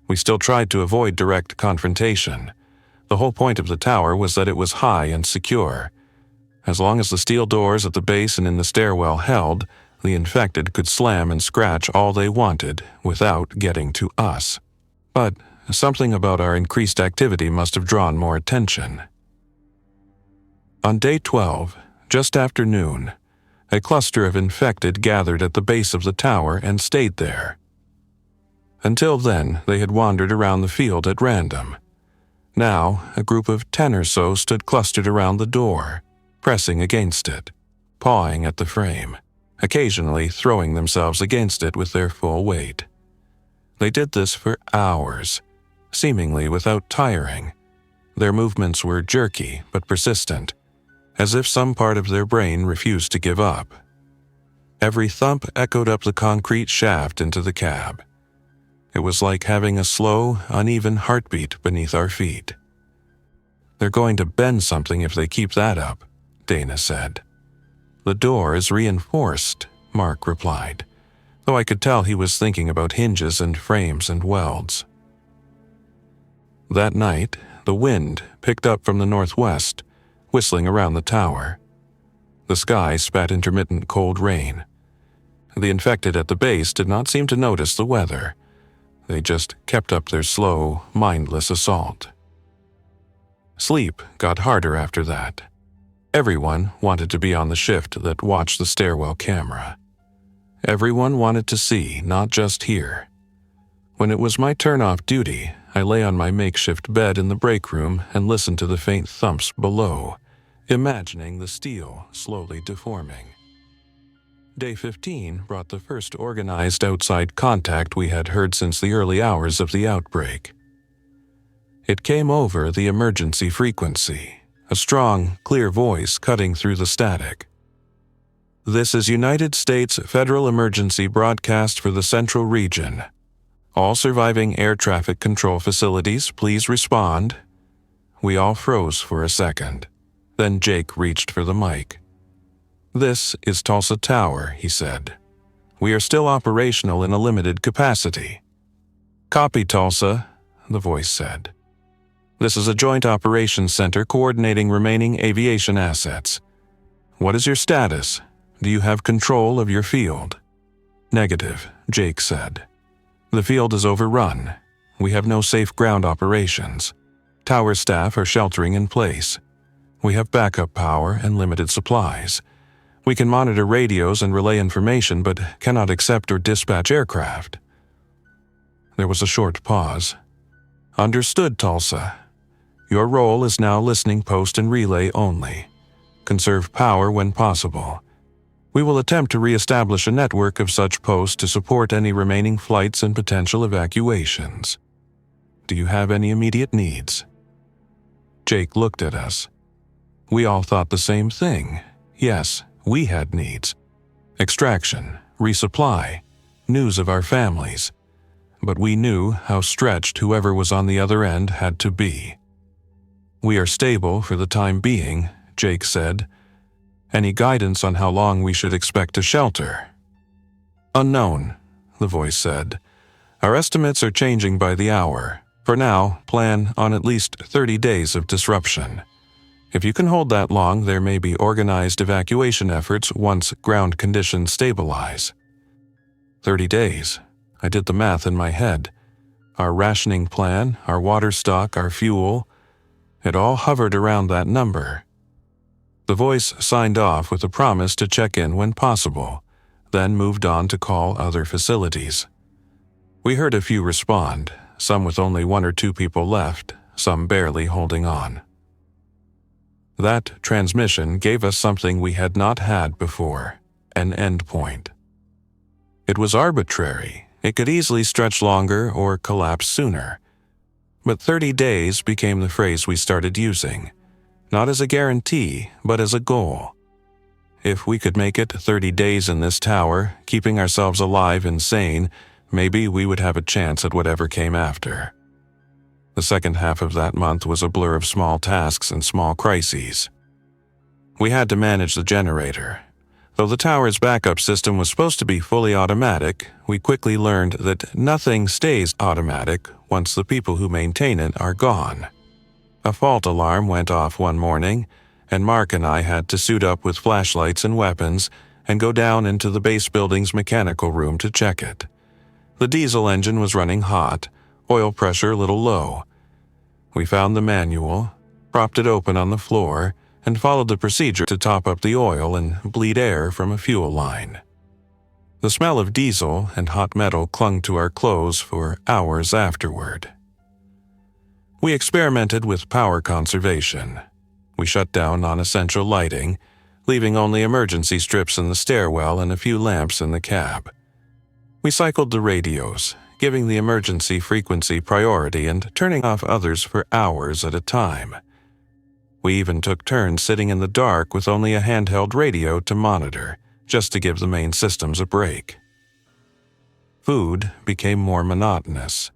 We still tried to avoid direct confrontation. The whole point of the tower was that it was high and secure. As long as the steel doors at the base and in the stairwell held, the infected could slam and scratch all they wanted without getting to us. But something about our increased activity must have drawn more attention. On day 12, just after noon, a cluster of infected gathered at the base of the tower and stayed there. Until then, they had wandered around the field at random. Now, a group of 10 or so stood clustered around the door, pressing against it, pawing at the frame, occasionally throwing themselves against it with their full weight. They did this for hours, seemingly without tiring. Their movements were jerky but persistent, as if some part of their brain refused to give up. Every thump echoed up the concrete shaft into the cab. It was like having a slow, uneven heartbeat beneath our feet. "They're going to bend something if they keep that up," Dana said. "The door is reinforced," Mark replied, though I could tell he was thinking about hinges and frames and welds. That night, the wind picked up from the northwest, whistling around the tower. The sky spat intermittent cold rain. The infected at the base did not seem to notice the weather. They just kept up their slow, mindless assault. Sleep got harder after that. Everyone wanted to be on the shift that watched the stairwell camera. Everyone wanted to see, not just hear. When it was my turn off duty, I lay on my makeshift bed in the break room and listened to the faint thumps below, imagining the steel slowly deforming. Day 15 brought the first organized outside contact we had heard since the early hours of the outbreak. It came over the emergency frequency, a strong, clear voice cutting through the static. "This is United States Federal Emergency Broadcast for the Central Region. All surviving air traffic control facilities, please respond." We all froze for a second. Then Jake reached for the mic. "This is Tulsa Tower," he said. "We are still operational in a limited capacity." "Copy, Tulsa," the voice said. "This is a joint operations center coordinating remaining aviation assets. What is your status? Do you have control of your field?" "Negative," Jake said. "The field is overrun. We have no safe ground operations. Tower staff are sheltering in place. We have backup power and limited supplies. We can monitor radios and relay information, but cannot accept or dispatch aircraft." There was a short pause. "Understood, Tulsa. Your role is now listening post and relay only. Conserve power when possible. We will attempt to re-establish a network of such posts to support any remaining flights and potential evacuations. Do you have any immediate needs?" Jake looked at us. We all thought the same thing. Yes, we had needs. Extraction, resupply, news of our families. But we knew how stretched whoever was on the other end had to be. "We are stable for the time being," Jake said. "Any guidance on how long we should expect to shelter?" "Unknown," the voice said. "Our estimates are changing by the hour. For now, plan on at least 30 days of disruption. If you can hold that long, there may be organized evacuation efforts once ground conditions stabilize." 30 days. I did the math in my head. Our rationing plan, our water stock, our fuel, it all hovered around that number. The voice signed off with a promise to check in when possible, then moved on to call other facilities. We heard a few respond, some with only 1 or 2 people left, some barely holding on. That transmission gave us something we had not had before, an endpoint. It was arbitrary. It could easily stretch longer or collapse sooner. But 30 days became the phrase we started using, not as a guarantee, but as a goal. If we could make it 30 days in this tower, keeping ourselves alive and sane, maybe we would have a chance at whatever came after. The second half of that month was a blur of small tasks and small crises. We had to manage the generator. Though the tower's backup system was supposed to be fully automatic, we quickly learned that nothing stays automatic once the people who maintain it are gone. A fault alarm went off one morning, and Mark and I had to suit up with flashlights and weapons and go down into the base building's mechanical room to check it. The diesel engine was running hot, oil pressure a little low. We found the manual, propped it open on the floor, and followed the procedure to top up the oil and bleed air from a fuel line. The smell of diesel and hot metal clung to our clothes for hours afterward. We experimented with power conservation. We shut down non-essential lighting, leaving only emergency strips in the stairwell and a few lamps in the cab. We cycled the radios, giving the emergency frequency priority and turning off others for hours at a time. We even took turns sitting in the dark with only a handheld radio to monitor, just to give the main systems a break. Food became more monotonous.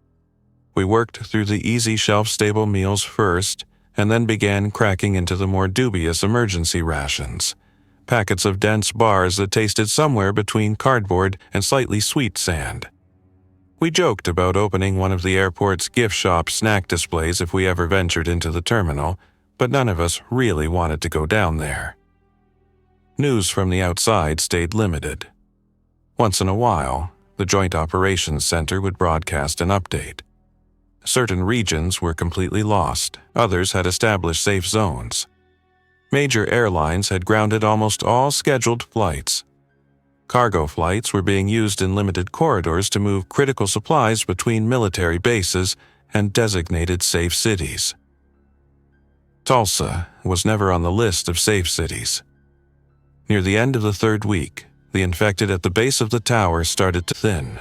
We worked through the easy shelf-stable meals first, and then began cracking into the more dubious emergency rations, packets of dense bars that tasted somewhere between cardboard and slightly sweet sand. We joked about opening one of the airport's gift shop snack displays if we ever ventured into the terminal, but none of us really wanted to go down there. News from the outside stayed limited. Once in a while, the Joint Operations Center would broadcast an update. Certain regions were completely lost, others had established safe zones. Major airlines had grounded almost all scheduled flights. Cargo flights were being used in limited corridors to move critical supplies between military bases and designated safe cities. Tulsa was never on the list of safe cities. Near the end of the third week, the infected at the base of the tower started to thin.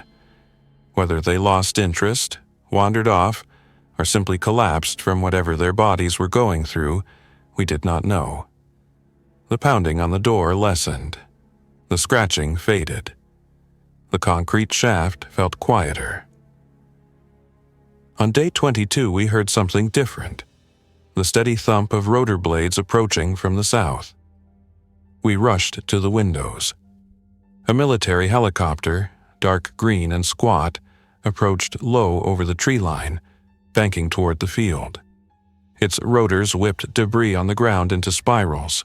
Whether they lost interest, wandered off, or simply collapsed from whatever their bodies were going through, we did not know. The pounding on the door lessened. The scratching faded. The concrete shaft felt quieter. On day 22, we heard something different. The steady thump of rotor blades approaching from the south. We rushed to the windows. A military helicopter, dark green and squat, approached low over the tree line, banking toward the field. Its rotors whipped debris on the ground into spirals.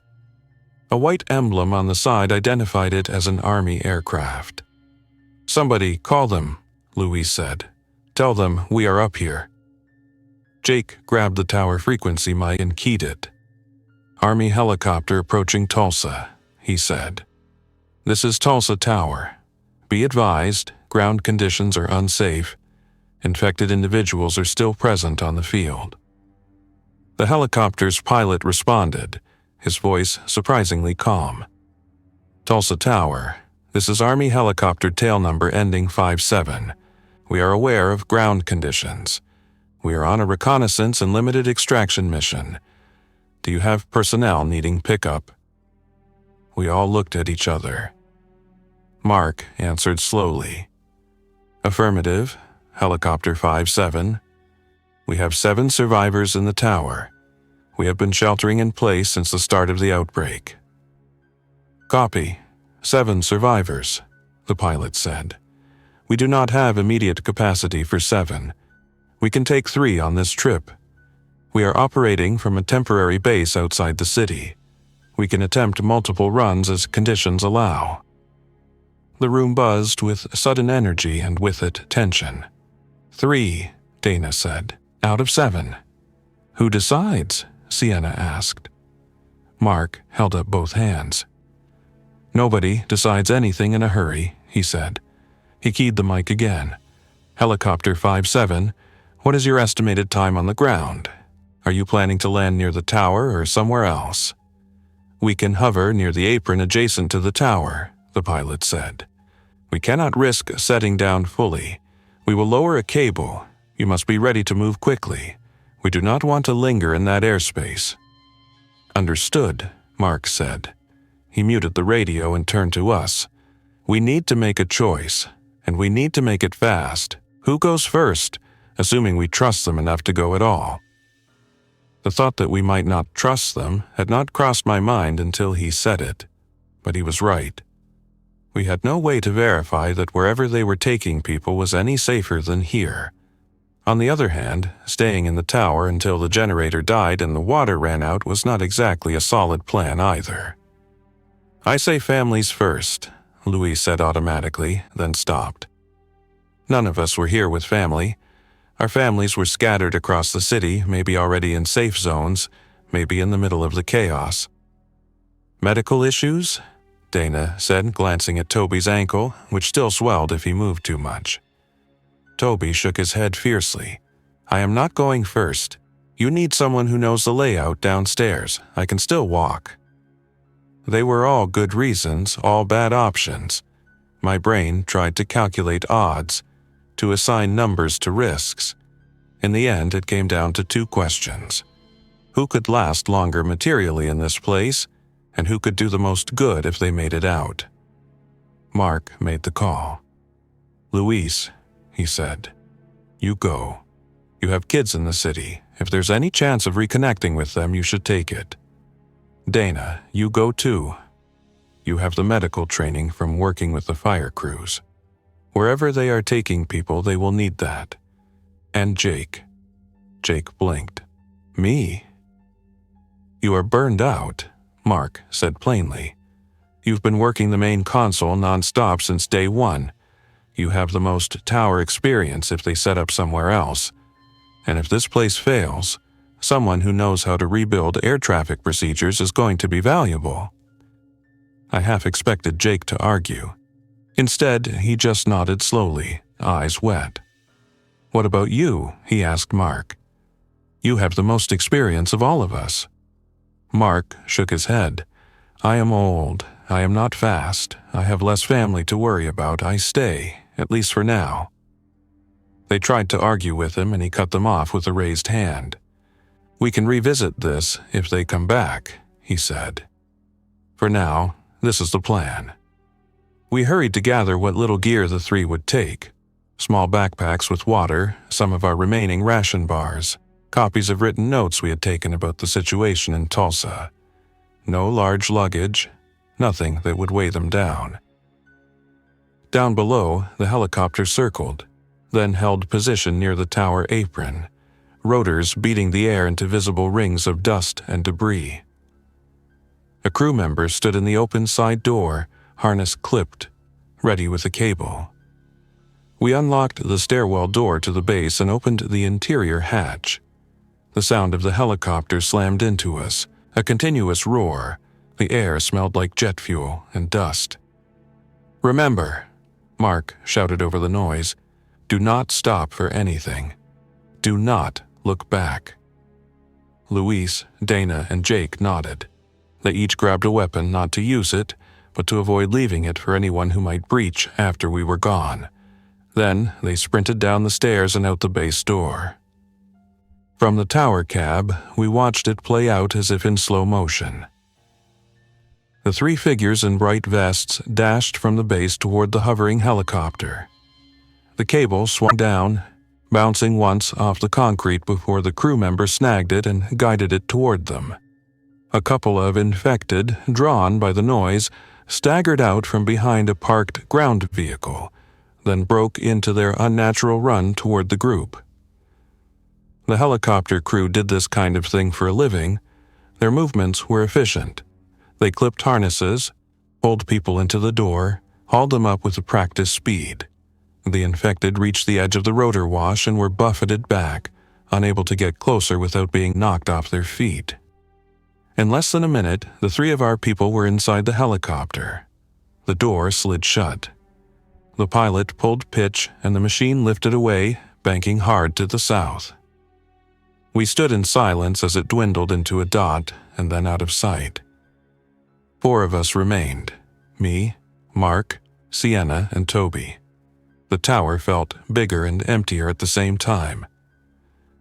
A white emblem on the side identified it as an Army aircraft. "Somebody call them," Louise said. "Tell them we are up here." Jake grabbed the tower frequency mic and keyed it. "Army helicopter approaching Tulsa," he said. "This is Tulsa Tower. Be advised, ground conditions are unsafe. Infected individuals are still present on the field." The helicopter's pilot responded, his voice surprisingly calm. "Tulsa Tower, this is Army helicopter tail number ending 57. We are aware of ground conditions. We are on a reconnaissance and limited extraction mission. Do you have personnel needing pickup?" We all looked at each other. Mark answered slowly. "Affirmative, Helicopter 57. We have 7 survivors in the tower. We have been sheltering in place since the start of the outbreak." "Copy. 7 survivors," the pilot said. "We do not have immediate capacity for 7. We can take 3 on this trip. We are operating from a temporary base outside the city. We can attempt multiple runs as conditions allow." The room buzzed with sudden energy and with it tension. 3, Dana said, "out of 7. "Who decides?" Sienna asked. Mark held up both hands. "Nobody decides anything in a hurry," he said. He keyed the mic again. "Helicopter 57, what is your estimated time on the ground? Are you planning to land near the tower or somewhere else?" "We can hover near the apron adjacent to the tower," the pilot said. "We cannot risk setting down fully. We will lower a cable. You must be ready to move quickly. We do not want to linger in that airspace." "Understood," Mark said. He muted the radio and turned to us. "We need to make a choice, and we need to make it fast. Who goes first? assuming we trust them enough to go at all. The thought that we might not trust them had not crossed my mind until he said it, but he was right. We had no way to verify that wherever they were taking people was any safer than here. On the other hand, staying in the tower until the generator died and the water ran out was not exactly a solid plan either. "I say families first," Louise said automatically, then stopped. None of us were here with family. Our families were scattered across the city, maybe already in safe zones, maybe in the middle of the chaos. "Medical issues?" Dana said, glancing at Toby's ankle, which still swelled if he moved too much. Toby shook his head fiercely. "I am not going first. You need someone who knows the layout downstairs. I can still walk." They were all good reasons, all bad options. My brain tried to calculate odds, to assign numbers to risks. In the end, it came down to two questions. Who could last longer materially in this place, and who could do the most good if they made it out? Mark made the call. "Luis," he said, "you go. You have kids in the city. If there's any chance of reconnecting with them, you should take it. Dana, you go too. You have the medical training from working with the fire crews. Wherever they are taking people, they will need that. And Jake." Jake blinked. "Me?" "You are burned out," Mark said plainly. "You've been working the main console non-stop since day one. You have the most tower experience if they set up somewhere else. And if this place fails, someone who knows how to rebuild air traffic procedures is going to be valuable." I half expected Jake to argue. Instead, he just nodded slowly, eyes wet. "What about you?" he asked Mark. "You have the most experience of all of us." Mark shook his head. "I am old. I am not fast. I have less family to worry about. I stay, at least for now." They tried to argue with him, and he cut them off with a raised hand. "We can revisit this if they come back," he said. "For now, this is the plan." We hurried to gather what little gear the three would take. Small backpacks with water, some of our remaining ration bars, copies of written notes we had taken about the situation in Tulsa. No large luggage, nothing that would weigh them down. Down below, the helicopter circled, then held position near the tower apron, rotors beating the air into visible rings of dust and debris. A crew member stood in the open side door, harness clipped, ready with a cable. We unlocked the stairwell door to the base and opened the interior hatch. The sound of the helicopter slammed into us, a continuous roar. The air smelled like jet fuel and dust. "Remember," Mark shouted over the noise, "do not stop for anything. Do not look back." Luis, Dana, and Jake nodded. They each grabbed a weapon, not to use it, but to avoid leaving it for anyone who might breach after we were gone. Then they sprinted down the stairs and out the base door. From the tower cab, we watched it play out as if in slow motion. The three figures in bright vests dashed from the base toward the hovering helicopter. The cable swung down, bouncing once off the concrete before the crew member snagged it and guided it toward them. A couple of infected, drawn by the noise, staggered out from behind a parked ground vehicle, then broke into their unnatural run toward the group. The helicopter crew did this kind of thing for a living. Their movements were efficient. They clipped harnesses, pulled people into the door, hauled them up with a practiced speed. The infected reached the edge of the rotor wash and were buffeted back, unable to get closer without being knocked off their feet. In less than a minute, the three of our people were inside the helicopter. The door slid shut. The pilot pulled pitch and the machine lifted away, banking hard to the south. We stood in silence as it dwindled into a dot and then out of sight. 4 of us remained: me, Mark, Sienna, and Toby. The tower felt bigger and emptier at the same time.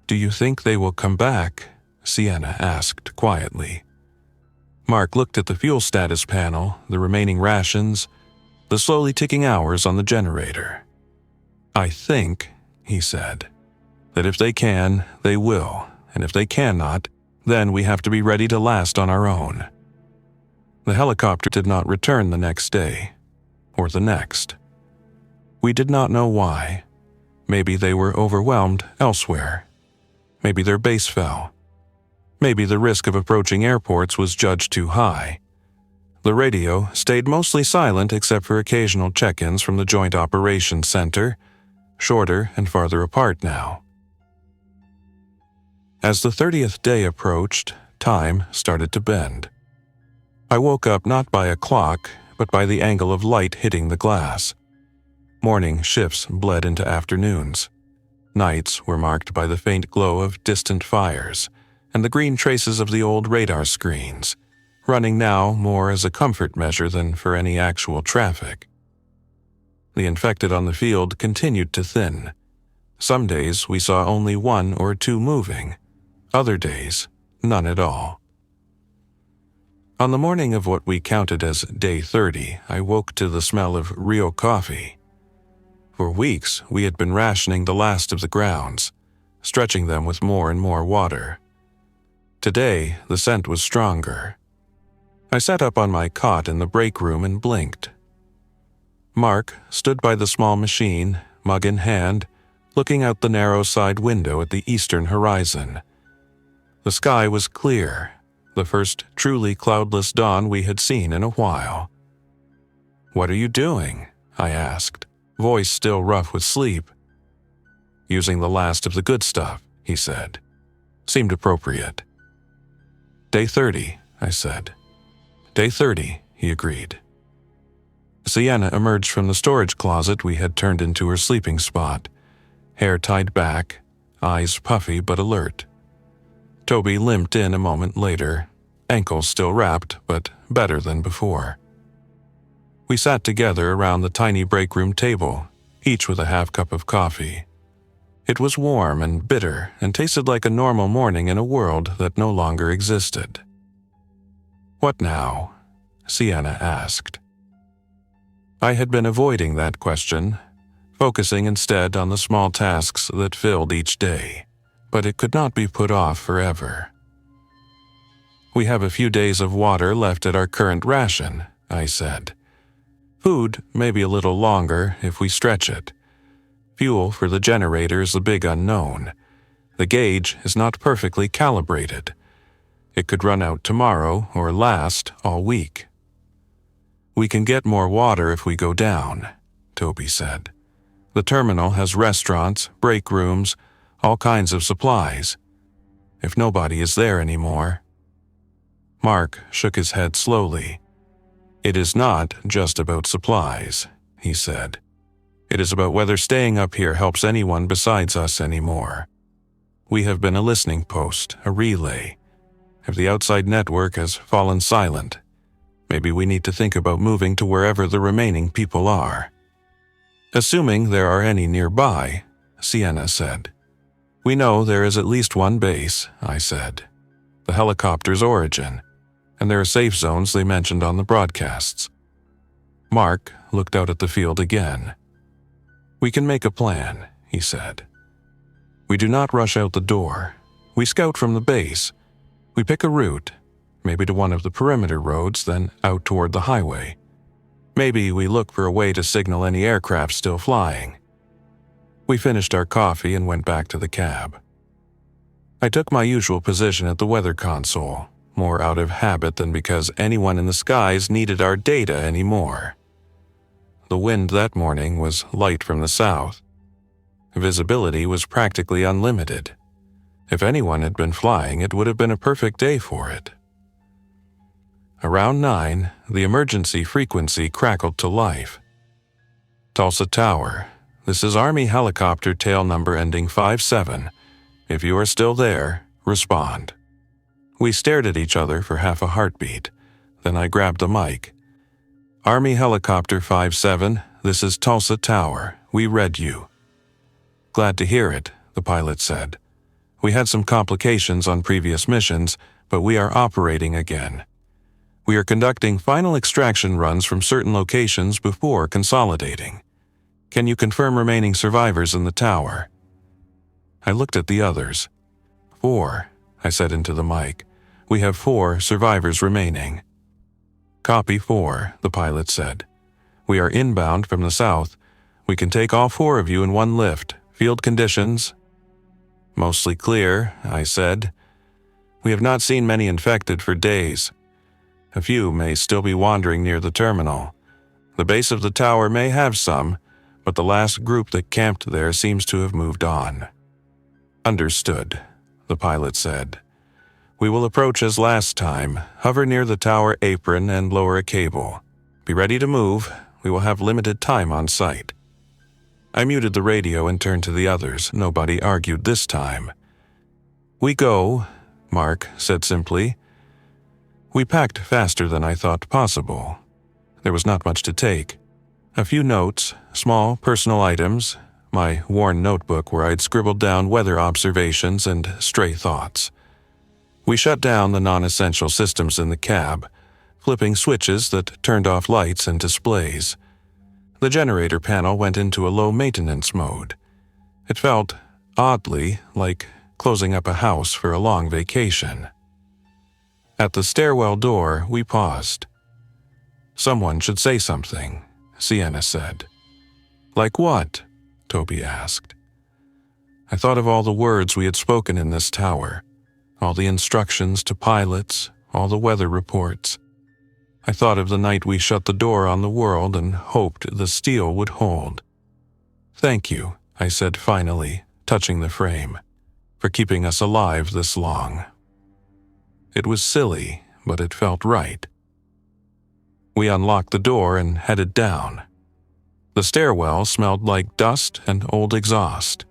"Do you think they will come back?" Sienna asked quietly. Mark looked at the fuel status panel, the remaining rations, the slowly ticking hours on the generator. "I think," he said, That if they can, they will, and if they cannot, then we have to be ready to last on our own. The helicopter did not return the next day, or the next. We did not know why. Maybe they were overwhelmed elsewhere. Maybe their base fell. Maybe the risk of approaching airports was judged too high. The radio stayed mostly silent except for occasional check-ins from the Joint Operations Center, shorter and farther apart now. As the 30th day approached, time started to bend. I woke up not by a clock, but by the angle of light hitting the glass. Morning shifts bled into afternoons. Nights were marked by the faint glow of distant fires and the green traces of the old radar screens, running now more as a comfort measure than for any actual traffic. The infected on the field continued to thin. Some days we saw only 1 or 2 moving. Other days, none at all. On the morning of what we counted as day 30, I woke to the smell of real coffee. For weeks, we had been rationing the last of the grounds, stretching them with more and more water. Today, the scent was stronger. I sat up on my cot in the break room and blinked. Mark stood by the small machine, mug in hand, looking out the narrow side window at the eastern horizon. The sky was clear, the first truly cloudless dawn we had seen in a while. "What are you doing?" I asked, voice still rough with sleep. "Using the last of the good stuff," he said. Seemed appropriate. "Day 30, I said. "Day 30, he agreed. Sienna emerged from the storage closet we had turned into her sleeping spot, hair tied back, eyes puffy but alert. Toby limped in a moment later, ankles still wrapped, but better than before. We sat together around the tiny break room table, each with a half cup of coffee. It was warm and bitter and tasted like a normal morning in a world that no longer existed. "What now?" Sienna asked. I had been avoiding that question, focusing instead on the small tasks that filled each day, but it could not be put off forever. "We have a few days of water left at our current ration," I said. "Food maybe a little longer if we stretch it. Fuel for the generator is the big unknown. The gauge is not perfectly calibrated. It could run out tomorrow or last all week." "We can get more water if we go down," Toby said. "The terminal has restaurants, break rooms, all kinds of supplies. If nobody is there anymore." Mark shook his head slowly. "It is not just about supplies," he said. "It is about whether staying up here helps anyone besides us anymore. We have been a listening post, a relay. If the outside network has fallen silent, maybe we need to think about moving to wherever the remaining people are." "Assuming there are any nearby," Sienna said. "We know there is at least one base," I said. "The helicopter's origin, and there are safe zones they mentioned on the broadcasts." Mark looked out at the field again. "We can make a plan," he said. "We do not rush out the door. We scout from the base. We pick a route, maybe to one of the perimeter roads, then out toward the highway. Maybe we look for a way to signal any aircraft still flying." We finished our coffee and went back to the cab. I took my usual position at the weather console, more out of habit than because anyone in the skies needed our data anymore. The wind that morning was light from the south. Visibility was practically unlimited. If anyone had been flying, it would have been a perfect day for it. Around 9, the emergency frequency crackled to life. "Tulsa Tower, this is Army helicopter tail number ending 57. If you are still there, respond." We stared at each other for half a heartbeat. Then I grabbed the mic. "Army helicopter 57, this is Tulsa Tower. We read you." "Glad to hear it," the pilot said. "We had some complications on previous missions, but we are operating again. We are conducting final extraction runs from certain locations before consolidating. Can you confirm remaining survivors in the tower?" I looked at the others. 4, I said into the mic. We have 4 survivors remaining. Copy 4, the pilot said. We are inbound from the south. We can take all 4 of you in one lift. Field conditions? Mostly clear, I said. We have not seen many infected for days. A few may still be wandering near the terminal. The base of the tower may have some, but the last group that camped there seems to have moved on. Understood, the pilot said. We will approach as last time, hover near the tower apron and lower a cable. Be ready to move. We will have limited time on site. I muted the radio and turned to the others. Nobody argued this time. We go, Mark said simply. We packed faster than I thought possible. There was not much to take. A few notes, small personal items, my worn notebook where I'd scribbled down weather observations and stray thoughts. We shut down the non-essential systems in the cab, flipping switches that turned off lights and displays. The generator panel went into a low-maintenance mode. It felt, oddly, like closing up a house for a long vacation. At the stairwell door, we paused. Someone should say something, Sienna said. Like what? Toby asked. I thought of all the words we had spoken in this tower, all the instructions to pilots, all the weather reports. I thought of the night we shut the door on the world and hoped the steel would hold. Thank you, I said finally, touching the frame, for keeping us alive this long. It was silly, but it felt right. We unlocked the door and headed down. The stairwell smelled like dust and old exhaust.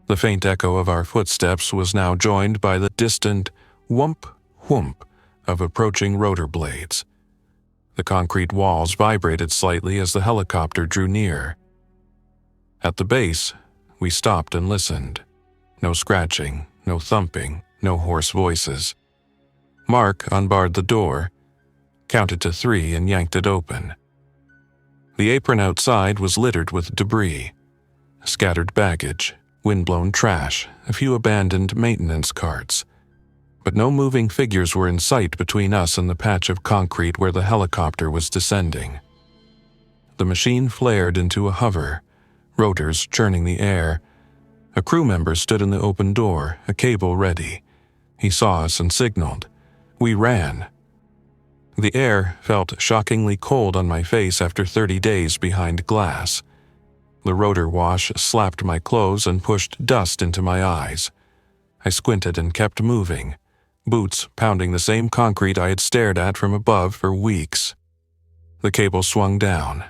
The faint echo of our footsteps was now joined by the distant whoomp, whoomp of approaching rotor blades. The concrete walls vibrated slightly as the helicopter drew near. At the base, we stopped and listened. No scratching, no thumping, no hoarse voices. Mark unbarred the door, counted to 3 and yanked it open. The apron outside was littered with debris, scattered baggage, windblown trash, a few abandoned maintenance carts. But no moving figures were in sight between us and the patch of concrete where the helicopter was descending. The machine flared into a hover, rotors churning the air. A crew member stood in the open door, a cable ready. He saw us and signaled. We ran. The air felt shockingly cold on my face after 30 days behind glass. The rotor wash slapped my clothes and pushed dust into my eyes. I squinted and kept moving, boots pounding the same concrete I had stared at from above for weeks. The cable swung down.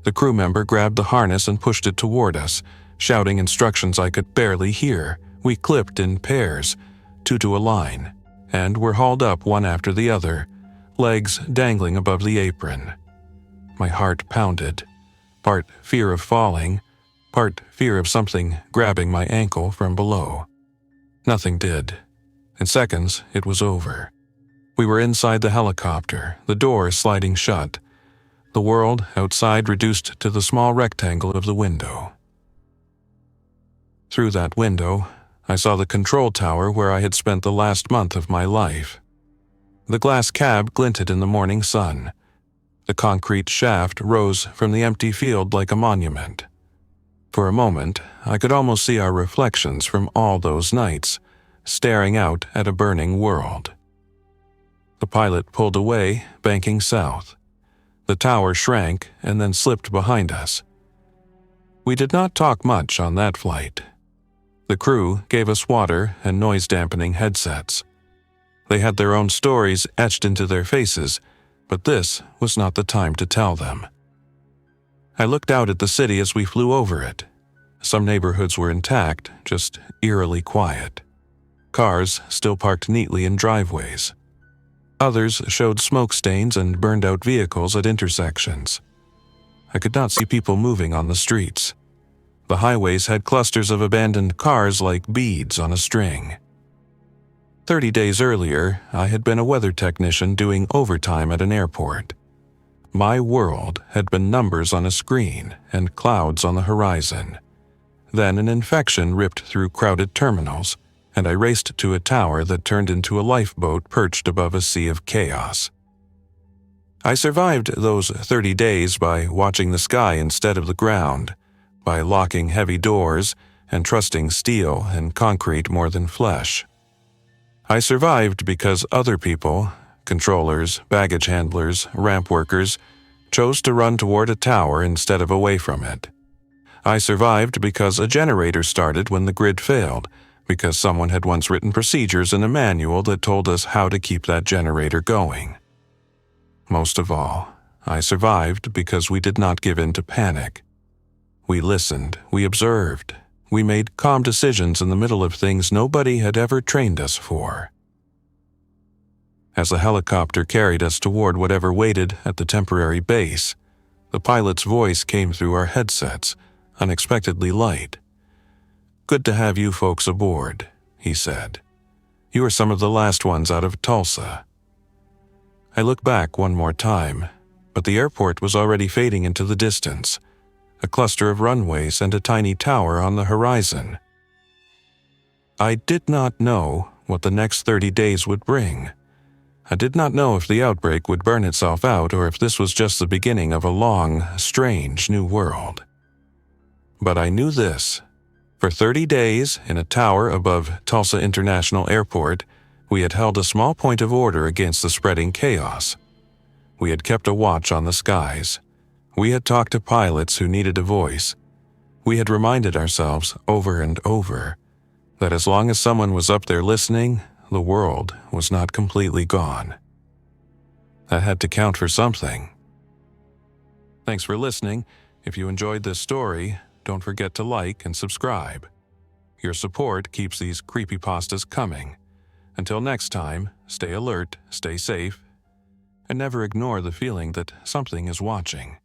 The crew member grabbed the harness and pushed it toward us, shouting instructions I could barely hear. We clipped in pairs, 2 to a line, and were hauled up one after the other, legs dangling above the apron. My heart pounded, part fear of falling, part fear of something grabbing my ankle from below. Nothing did. In seconds, it was over. We were inside the helicopter, the door sliding shut, the world outside reduced to the small rectangle of the window. Through that window, I saw the control tower where I had spent the last month of my life. The glass cab glinted in the morning sun. The concrete shaft rose from the empty field like a monument. For a moment, I could almost see our reflections from all those nights, staring out at a burning world. The pilot pulled away, banking south. The tower shrank and then slipped behind us. We did not talk much on that flight. The crew gave us water and noise-dampening headsets. They had their own stories etched into their faces, but this was not the time to tell them. I looked out at the city as we flew over it. Some neighborhoods were intact, just eerily quiet. Cars still parked neatly in driveways. Others showed smoke stains and burned-out vehicles at intersections. I could not see people moving on the streets. The highways had clusters of abandoned cars like beads on a string. 30 days earlier, I had been a weather technician doing overtime at an airport. My world had been numbers on a screen and clouds on the horizon. Then an infection ripped through crowded terminals, and I raced to a tower that turned into a lifeboat perched above a sea of chaos. I survived those 30 days by watching the sky instead of the ground, by locking heavy doors and trusting steel and concrete more than flesh. I survived because other people, controllers, baggage handlers, ramp workers, chose to run toward a tower instead of away from it. I survived because a generator started when the grid failed, because someone had once written procedures in a manual that told us how to keep that generator going. Most of all, I survived because we did not give in to panic. We listened, we observed, we made calm decisions in the middle of things nobody had ever trained us for. As the helicopter carried us toward whatever waited at the temporary base, the pilot's voice came through our headsets, unexpectedly light. "Good to have you folks aboard," he said. "You are some of the last ones out of Tulsa." I looked back one more time, but the airport was already fading into the distance, a cluster of runways and a tiny tower on the horizon. I did not know what the next 30 days would bring. I did not know if the outbreak would burn itself out or if this was just the beginning of a long, strange new world. But I knew this. For 30 days, in a tower above Tulsa International Airport, we had held a small point of order against the spreading chaos. We had kept a watch on the skies. We had talked to pilots who needed a voice. We had reminded ourselves over and over that as long as someone was up there listening, the world was not completely gone. That had to count for something. Thanks for listening. If you enjoyed this story, don't forget to like and subscribe. Your support keeps these creepypastas coming. Until next time, stay alert, stay safe, and never ignore the feeling that something is watching.